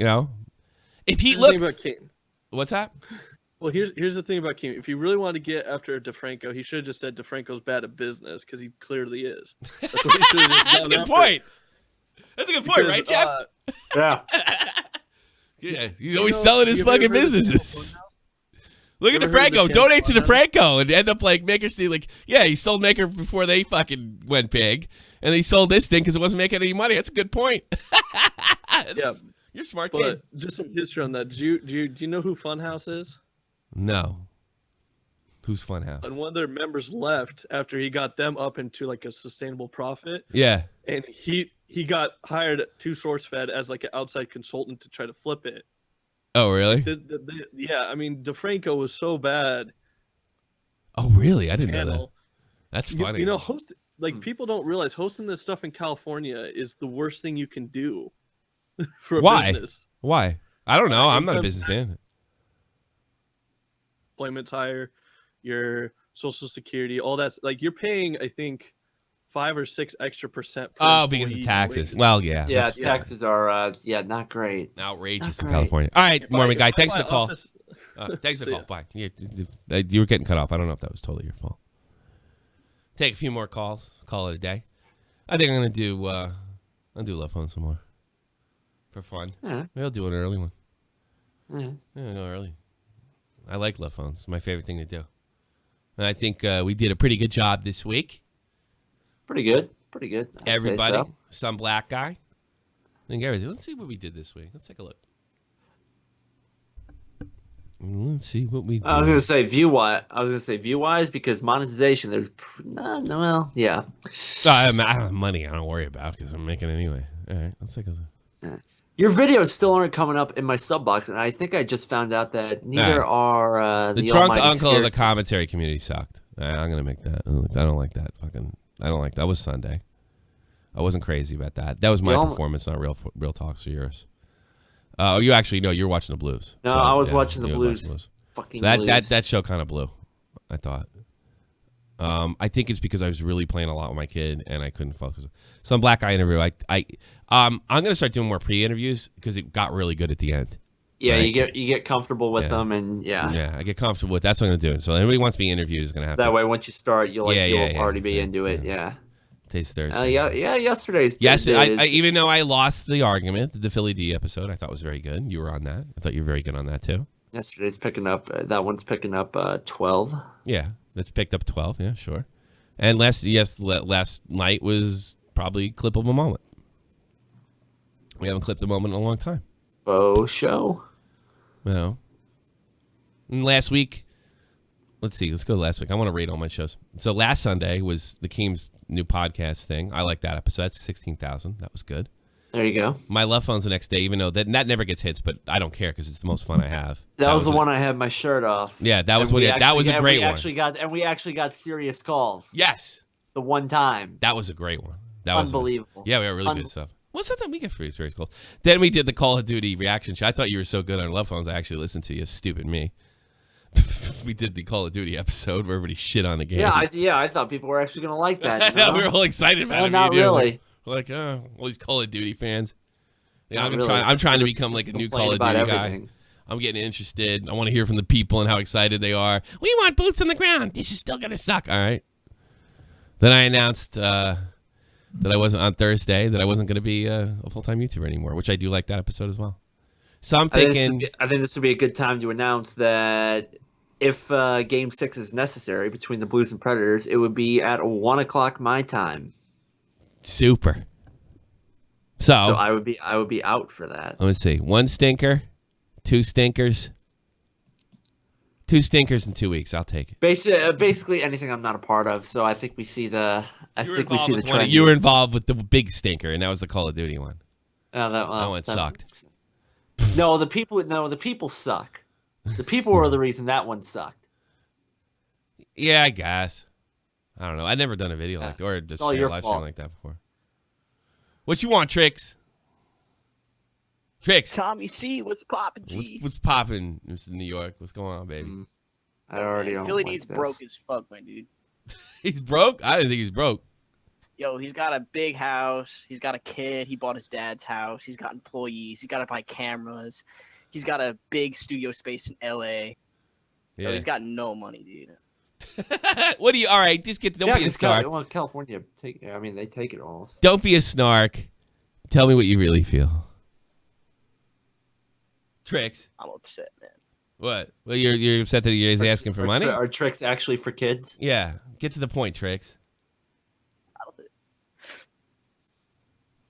if he what's that? Well, here's the thing about Keem. If he really wanted to get after DeFranco, he should have just said DeFranco's bad at business because he clearly is. That's what he should have just That's a good point. That's a good point, right, Jeff? Yeah. Yeah, he's always selling his fucking businesses. Look at DeFranco. Donate to DeFranco and end up like Maker Steve. Like, yeah, he sold Maker before they fucking went big, and he sold this thing because it wasn't making any money. That's a good point. Yeah, you're a smart but kid. Just some history on that. Do you know who Funhouse is? No. Who's Funhouse? And one of their members left after he got them up into like a sustainable profit. Yeah. And he got hired to SourceFed as like an outside consultant to try to flip it. Oh, really? Yeah, I mean, DeFranco was so bad. Oh, really? I didn't know that. That's funny. You know, people don't realize hosting this stuff in California is the worst thing you can do for a business. Why? I don't know. I'm not a businessman. Employment's higher, your Social Security, all that's like you're paying, I think, 5 or 6 extra percent. Oh, because of taxes. Well, yeah. Yeah, taxes are not great. Outrageous in California. All right, Mormon guy. Thanks for the call. Thanks for the call. Bye. You were getting cut off. I don't know if that was totally your fault. Take a few more calls. Call it a day. I think I'm gonna do love phone some more for fun. Yeah. Maybe I'll do an early one. Yeah. Go early. I like love phones. It's my favorite thing to do. And I think we did a pretty good job this week. Pretty good. I'd Everybody, say so. some black guy. I think everything. Let's see what we did this week. Let's take a look. Let's see what we did. I was gonna say view wise because monetization. There's yeah. I don't have money. I don't worry about because I'm making it anyway. All right, let's take a look. Your videos still aren't coming up in my sub box, and I think I just found out that neither are the drunk uncle of the commentary community sucked. I'm gonna make that. I don't like that. I don't like that. Was Sunday. I wasn't crazy about that. That was my performance, not real talks or yours. You actually you're watching the Blues. No, I was watching the Blues. Fucking Blues. That show kind of blew. I thought. I think it's because I was really playing a lot with my kid and I couldn't focus. Some black guy interview. I'm gonna start doing more pre-interviews because it got really good at the end. Yeah, right? you get comfortable with them and yeah, I get comfortable with. That's what I'm gonna do. So anybody wants to be interviewed is gonna have that way. Once you start, you'll already be into it. Yeah. Today's Thursday. Yesterday's. Yes, I even though I lost the argument, the Philly D episode, I thought was very good. You were on that. I thought you were very good on that too. Yesterday's picking up. That one's picking up 12. Yeah, that's picked up 12. Yeah, sure. And last night was probably clippable moment. We haven't clipped a moment in a long time. Faux show. And last week, let's see. Let's go to last week. I want to rate all my shows. So last Sunday was the Keem's new podcast thing. I like that episode. That's 16,000. That was good. There you go. My love phone's the next day, even though that never gets hits, but I don't care because it's the most fun I have. That was the one I had my shirt off. Yeah, that was that was a great one. We actually got serious calls. Yes. The one time. That was a great one. That Unbelievable. We got really good stuff. What's that we get for serious calls? Then we did the Call of Duty reaction show. I thought you were so good on love phones. I actually listened to you. Stupid me. We did the Call of Duty episode where everybody shit on the game. Yeah, I thought people were actually going to like that. You know? We were all excited about it. Not really. We're like, all these Call of Duty fans. Yeah, really. I'm trying to become like a new Call of Duty guy. I'm getting interested. I want to hear from the people and how excited they are. We want boots on the ground. This is still going to suck. All right. Then I announced that I wasn't on Thursday, that I wasn't going to be a full-time YouTuber anymore, which I do like that episode as well. So I'm thinking... I think this would be a good time to announce that if Game 6 is necessary between the Blues and Predators, it would be at 1 o'clock my time. Super. So I would be out for that. Let me see. 1 stinker, 2 stinkers. 2 stinkers in 2 weeks. I'll take it. Basically anything I'm not a part of. So I think we see the trend. You were involved with the big stinker, and that was the Call of Duty one. Oh, that one sucked. No, the people suck. The people were the reason that one sucked. Yeah, I guess. I don't know. I've never done a video like that or just a live stream like that before. What you want, Tricks? Tricks. Tommy C, what's poppin', G? What's poppin', Mr. New York? What's going on, baby? I already don't Philly like D's this. broke as fuck, my dude. He's broke? I didn't think he's broke. Yo, he's got a big house. He's got a kid. He bought his dad's house. He's got employees. He's got to buy cameras. He's got a big studio space in L.A. Yeah. Yo, he's got no money, dude. What do you? All right, just get. Don't be a snark. California they take it all. Don't be a snark. Tell me what you really feel. Tricks. I'm upset, man. What? Well, you're upset that he's asking for money? Are tricks actually for kids? Yeah. Get to the point, Tricks.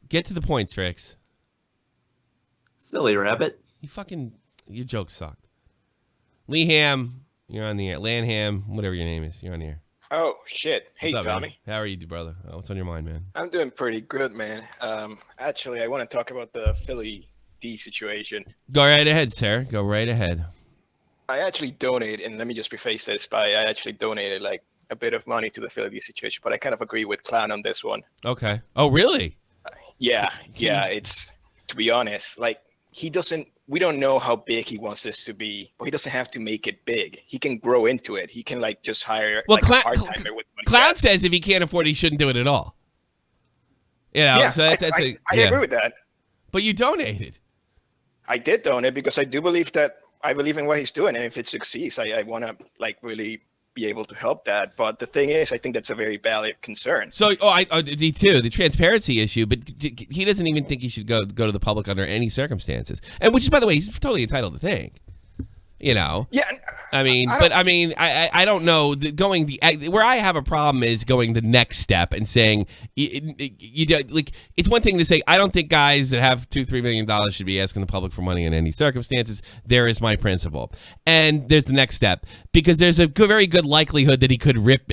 Get to the point, Tricks. Silly rabbit. Your joke sucked. Leeham, you're on the air. Lanham, whatever your name is, you're on the air. Oh, shit. Hey, What's up, Tommy. man? How are you, brother? What's on your mind, man? I'm doing pretty good, man. Actually, I want to talk about the Philly D situation. Go right ahead, sir. Go right ahead. I actually donated, and let me just preface this by I actually donated like a bit of money to the Philly D situation, but I kind of agree with Clown on this one. Okay. Oh, really? Yeah. It's, to be honest, like we don't know how big he wants this to be, but he doesn't have to make it big. He can grow into it. He can like just hire a part-timer with money. Clown says if he can't afford it, he shouldn't do it at all. You know, yeah, so I agree with that. But you donated. I did donate because I do believe that I believe in what he's doing, and if it succeeds, I want to like really be able to help that. But the thing is, I think that's a very valid concern. So, me too, the transparency issue. But he doesn't even think he should go to the public under any circumstances, and which is, by the way, he's totally entitled to think. You know. Yeah. I don't know. Where I have a problem is going the next step and saying it's one thing to say I don't think guys that have $2-3 million should be asking the public for money in any circumstances. There is my principle, and there's the next step because there's a very good likelihood that he could rip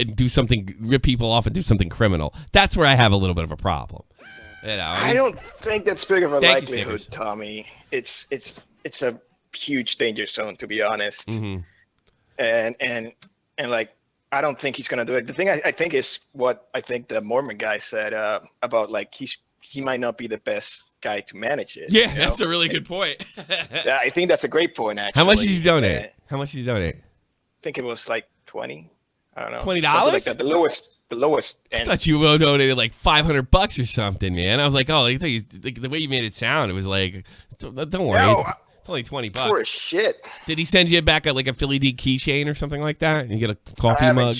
people off and do something criminal. That's where I have a little bit of a problem. You know, I don't think that's big of a likelihood, Tommy. It's a huge danger zone, to be honest. Mm-hmm. And like I don't think he's gonna do it. The thing I think is what I think the Mormon guy said about like he might not be the best guy to manage it. Yeah, that's a really good point. Yeah, I think that's a great point. Actually, how much did you donate? I think it was like 20. I don't know. $20? Like that. The lowest. I thought you donated like $500 or something, man. I was like, I thought the way you made it sound, it was like, don't worry. No, it's only $20. Poor shit. Did he send you back a Philly D keychain or something like that? And you get a coffee mug?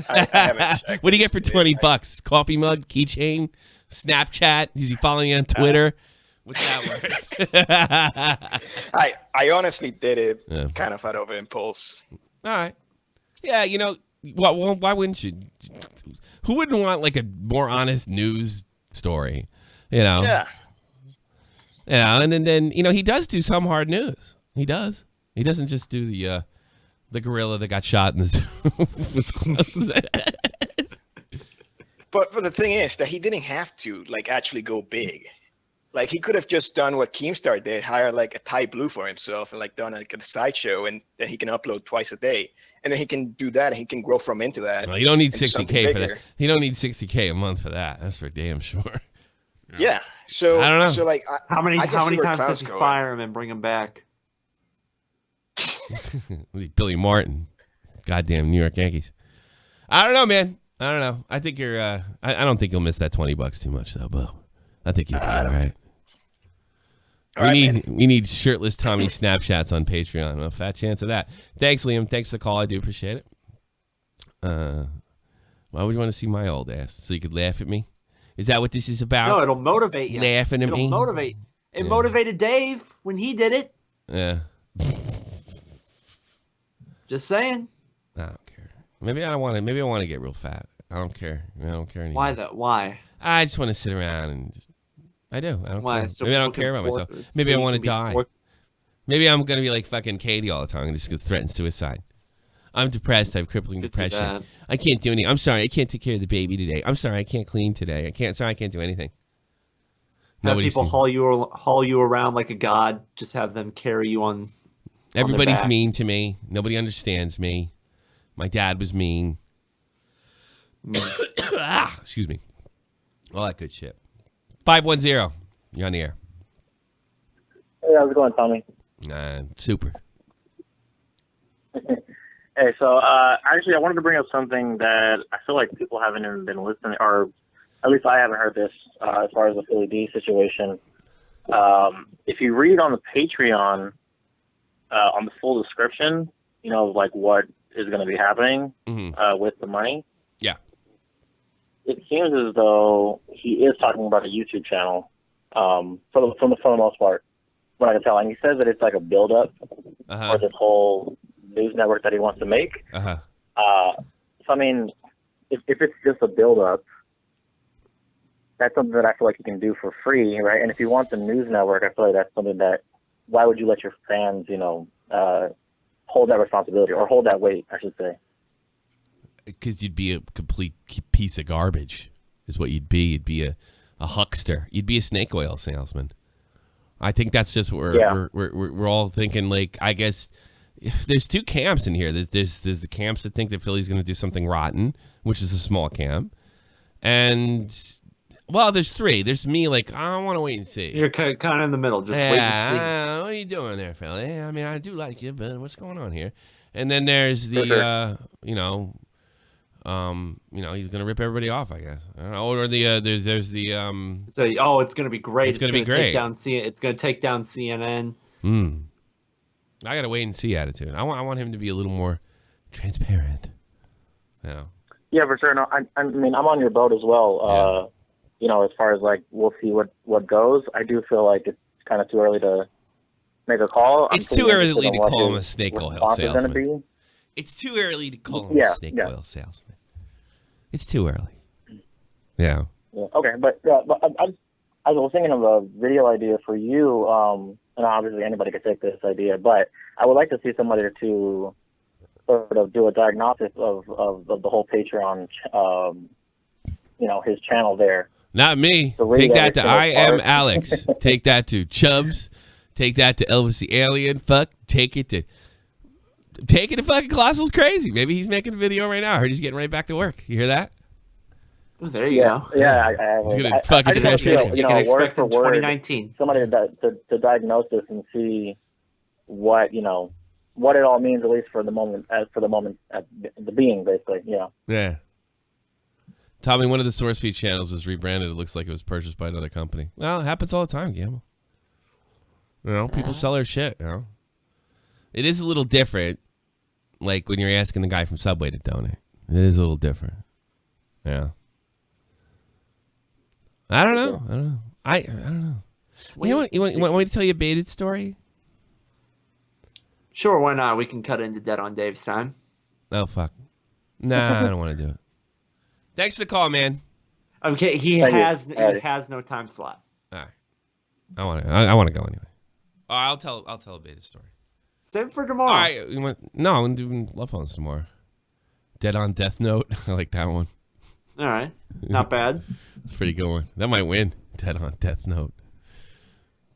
I haven't checked. What do you get for $20? Coffee mug, keychain, Snapchat? Is he following you on Twitter? What's that word? I honestly did it kind of out of impulse. All right. Yeah, why wouldn't you? Who wouldn't want like a more honest news story? Yeah. Yeah, and then he does do some hard news. He does. He doesn't just do the gorilla that got shot in the zoo. But the thing is that he didn't have to like actually go big. Like he could have just done what Keemstar did, hire like a Thai Blue for himself and like done like a sideshow, and then he can upload twice a day, and then he can do that and he can grow from into that. Well, you don't need $60K for that. You don't need $60K a month for that. That's for damn sure. Yeah. So I don't know. So like, how many times does he fire him and bring him back? Billy Martin, goddamn New York Yankees. I don't know, man. I don't know. I think you're. I don't think you'll miss that $20 too much though, Bo. I think you'll be all right. We need shirtless Tommy Snapchats on Patreon. A fat chance of that. Thanks, Liam. Thanks for the call. I do appreciate it. Why would you want to see my old ass? So you could laugh at me? Is that what this is about? No, it'll motivate you. Laughing at me? It'll motivate. It motivated Dave when he did it. Yeah. Just saying. I don't care. Maybe I want to get real fat. I don't care. I don't care anymore. Why? I just want to sit around and just. I do. I don't care. So maybe I don't care about myself. Maybe I want to die. Maybe I'm going to be like fucking Katie all the time and just threaten suicide. I'm depressed. I have crippling depression. I can't do anything. I'm sorry. I can't take care of the baby today. I'm sorry. I can't clean today. I can't do anything. Have people haul you around like a god. Just have them carry you on. Everybody's mean to me. Nobody understands me. My dad was mean. Excuse me. All that good shit. 510. You're on the air. Hey, how's it going, Tommy? Super. Hey, so actually, I wanted to bring up something that I feel like people haven't even been listening, or at least I haven't heard this as far as the Philly D situation. If you read on the Patreon, on the full description, like what is going to be happening with the money. Yeah. It seems as though he is talking about a YouTube channel, for the most part, what I can tell. And he says that it's like a build-up for this whole news network that he wants to make. So, I mean, if it's just a build-up, that's something that I feel like you can do for free, right? And if you want the news network, I feel like that's something that, why would you let your fans, hold that responsibility, or hold that weight, I should say. Because you'd be a complete piece of garbage, is what you'd be. You'd be a huckster. You'd be a snake oil salesman. I think that's just what we're all thinking. Like, I guess there's two camps in here. There's the camps that think that Philly's going to do something rotten, which is a small camp, and there's three. There's me, like, I want to wait and see. You're kind of in the middle, just wait and see. What are you doing there, Philly? I mean, I do like you, but what's going on here? And then there's the he's gonna rip everybody off, I guess. I don't know. Or there's the So it's gonna be great. It's gonna be great. It's gonna take down CNN. I gotta wait and see attitude. I want him to be a little more transparent. Yeah, for sure. No, I mean, I'm on your boat as well. As far as like, we'll see what goes. I do feel like it's kind of too early to make a call. It's too early to call him a snake oil salesman. It's too early to call him a snake oil salesman. It's too early. Yeah. Okay, but I was thinking of a video idea for you, and obviously anybody could take this idea, but I would like to see somebody to sort of do a diagnosis of the whole Patreon, his channel there. Not me. Take that to I Am Alex. Take that to Chubbs. Take that to Elvis the Alien. Take it to fucking Colossal's Crazy. Maybe he's making a video right now. I heard he's getting right back to work. You hear that? Oh, there you go. Yeah, he's gonna fucking trash you can expect in 2019. Somebody to diagnose this and see what it all means, at least for the moment, at the being, basically. Yeah. Tommy, one of the source feed channels was rebranded. It looks like it was purchased by another company. Well, it happens all the time, Gamble. People sell their shit. It is a little different, like when you're asking the guy from Subway to donate. It is a little different. Yeah. I don't know. I don't know. You want me to tell you a baited story? Sure, why not? We can cut into Dead on Dave's time. Oh, fuck. Nah, I don't want to do it. Thanks for the call, man. Okay, he has no time slot. All right. I want to go anyway. Oh, I'll tell a baited story. Same for tomorrow. All right. I'm going to do Love Phones tomorrow. Dead on Death Note. I like that one. All right. Not bad. It's a pretty good one. That might win. Dead on Death Note.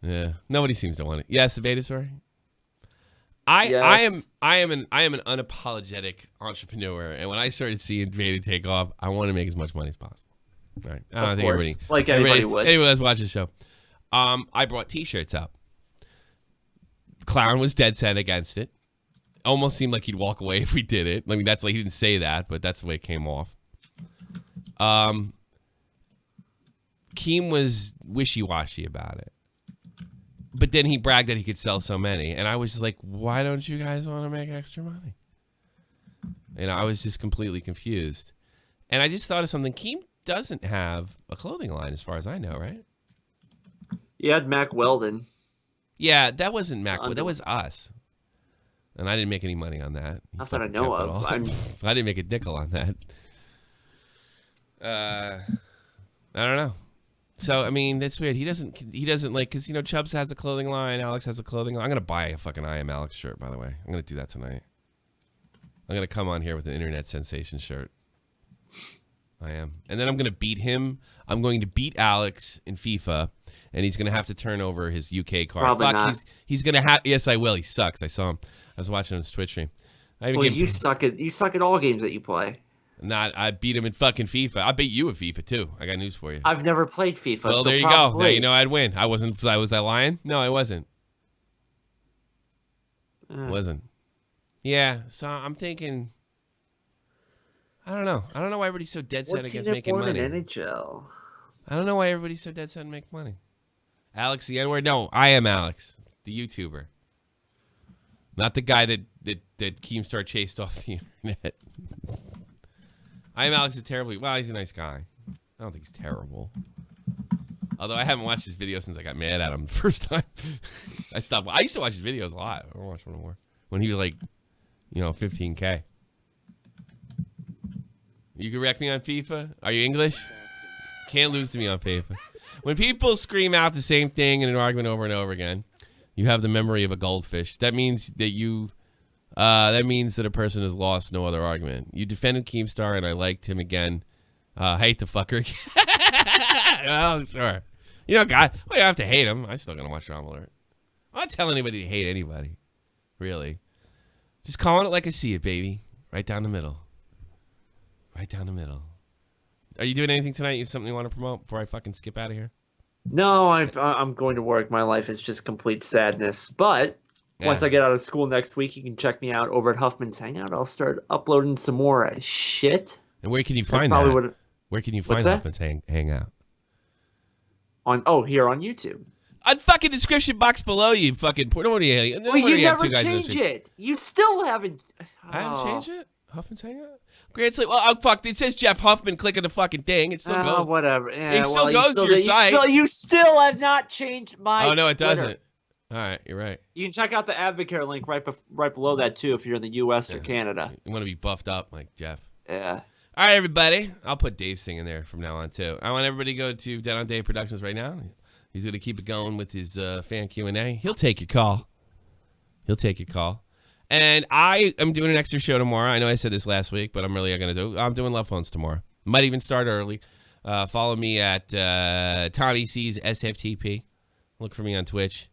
Yeah. Nobody seems to want it. Yes, the beta story. I am an unapologetic entrepreneur, and when I started seeing beta take off, I want to make as much money as possible. All right. I don't think everybody would. Anybody that's watching the show. I brought T-shirts up. Clown was dead set against it. Almost seemed like he'd walk away if we did it. I mean, that's like he didn't say that, but that's the way it came off. Keem was wishy-washy about it. But then he bragged that he could sell so many. And I was just like, why don't you guys want to make extra money? And I was just completely confused. And I just thought of something. Keem doesn't have a clothing line as far as I know, right? You had Mac Weldon. Yeah, that wasn't Mac. That was us. And I didn't make any money on that. Not that I know of. I didn't make a nickel on that. I don't know. So, I mean, that's weird. He doesn't like, because, Chubbs has a clothing line. Alex has a clothing line. I'm going to buy a fucking I Am Alex shirt, by the way. I'm going to do that tonight. I'm going to come on here with an internet sensation shirt. I am. And then I'm going to beat him. I'm going to beat Alex in FIFA, and he's going to have to turn over his UK card. Probably not. He's going to have. Yes, I will. He sucks. I saw him. I was watching his Twitch stream. You suck at all games that you play. I beat him in fucking FIFA. I beat you at FIFA too. I got news for you. I've never played FIFA. Well, so there you go. Now you know I'd win. Was I lying? No, I wasn't. Wasn't. Yeah, so I'm thinking. I don't know. I don't know why everybody's so dead set against making money. NHL. I don't know why everybody's so dead set to make money. Alex the N-word? No, I am Alex, the YouTuber. Not the guy that Keemstar chased off the internet. I am Alex is terribly. Well, he's a nice guy. I don't think he's terrible. Although I haven't watched his video since I got mad at him the first time. I stopped. I used to watch his videos a lot. I don't watch them anymore. When he was like, 15K. You can wreck me on FIFA? Are you English? Can't lose to me on FIFA. When people scream out the same thing in an argument over and over again, you have the memory of a goldfish. That means that a person has lost no other argument. You defended Keemstar, and I liked him again. I hate the fucker again. Oh, sure. God, well, you have to hate him. I'm still going to watch Drama Alert. I'm not telling anybody to hate anybody. Really. Just calling it like I see it, baby. Right down the middle. Right down the middle. Are you doing anything tonight? You have something you want to promote before I fucking skip out of here? No, I'm going to work. My life is just complete sadness. But once I get out of school next week, you can check me out over at Huffman's Hangout. I'll start uploading some more shit. And where can you find that? Where can you find Huffman's Hangout? Here on YouTube. On fucking description box below you fucking... Well, you never change it. You still haven't... I haven't changed it? Huffman's Hangout? Great Sleep. Well, fuck. It says Jeff Huffman. Click on the fucking thing. It still goes. Whatever. Yeah, it still goes to your site. You still have not changed my Oh, no, it Twitter. doesn't. All right, you're right. You can check out the Advocare link right below that, too, if you're in the U.S. or Canada. You want to be buffed up like Jeff. Yeah. All right, everybody. I'll put Dave's thing in there from now on, too. I want everybody to go to Dead on Dave Productions right now. He's going to keep it going with his fan Q&A. He'll take your call. And I am doing an extra show tomorrow. I know I said this last week, but I'm really going to do it. I'm doing Love Phones tomorrow. Might even start early. Follow me at Tommy C's SFTP. Look for me on Twitch.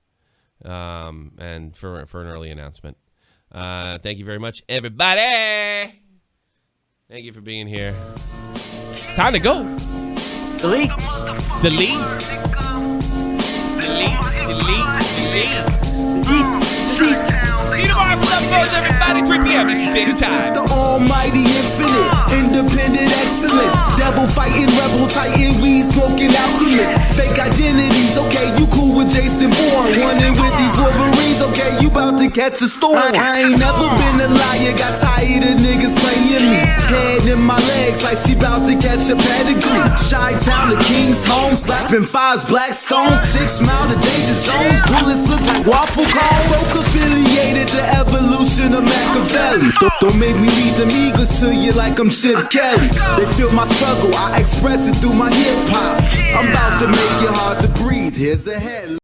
And for an early announcement. Thank you very much, everybody. Thank you for being here. It's time to go. Delete. See you tomorrow for Love Phones, everybody. 3 p.m. This is big time. This is the almighty infinite, independent excellence. Devil fighting, rebel titan, weed smoking alchemist. Fake identities, okay, you cool with Jason Bourne. Running with these Wolverines, okay, you bout to catch a storm. I ain't never been a liar, got tired of niggas playing me. Head in my legs like she bout to catch a pedigree. Chi-Town to King's home, slapping fives, black stones. 6 mile to danger zones, bullets look like waffle cones. Folk affiliated the evolution of Machiavelli. Don't make me read them eagles to you like I'm Chip Kelly. They feel my struggle, I express it through my hip hop. I'm about to make it hard to breathe, here's a headline.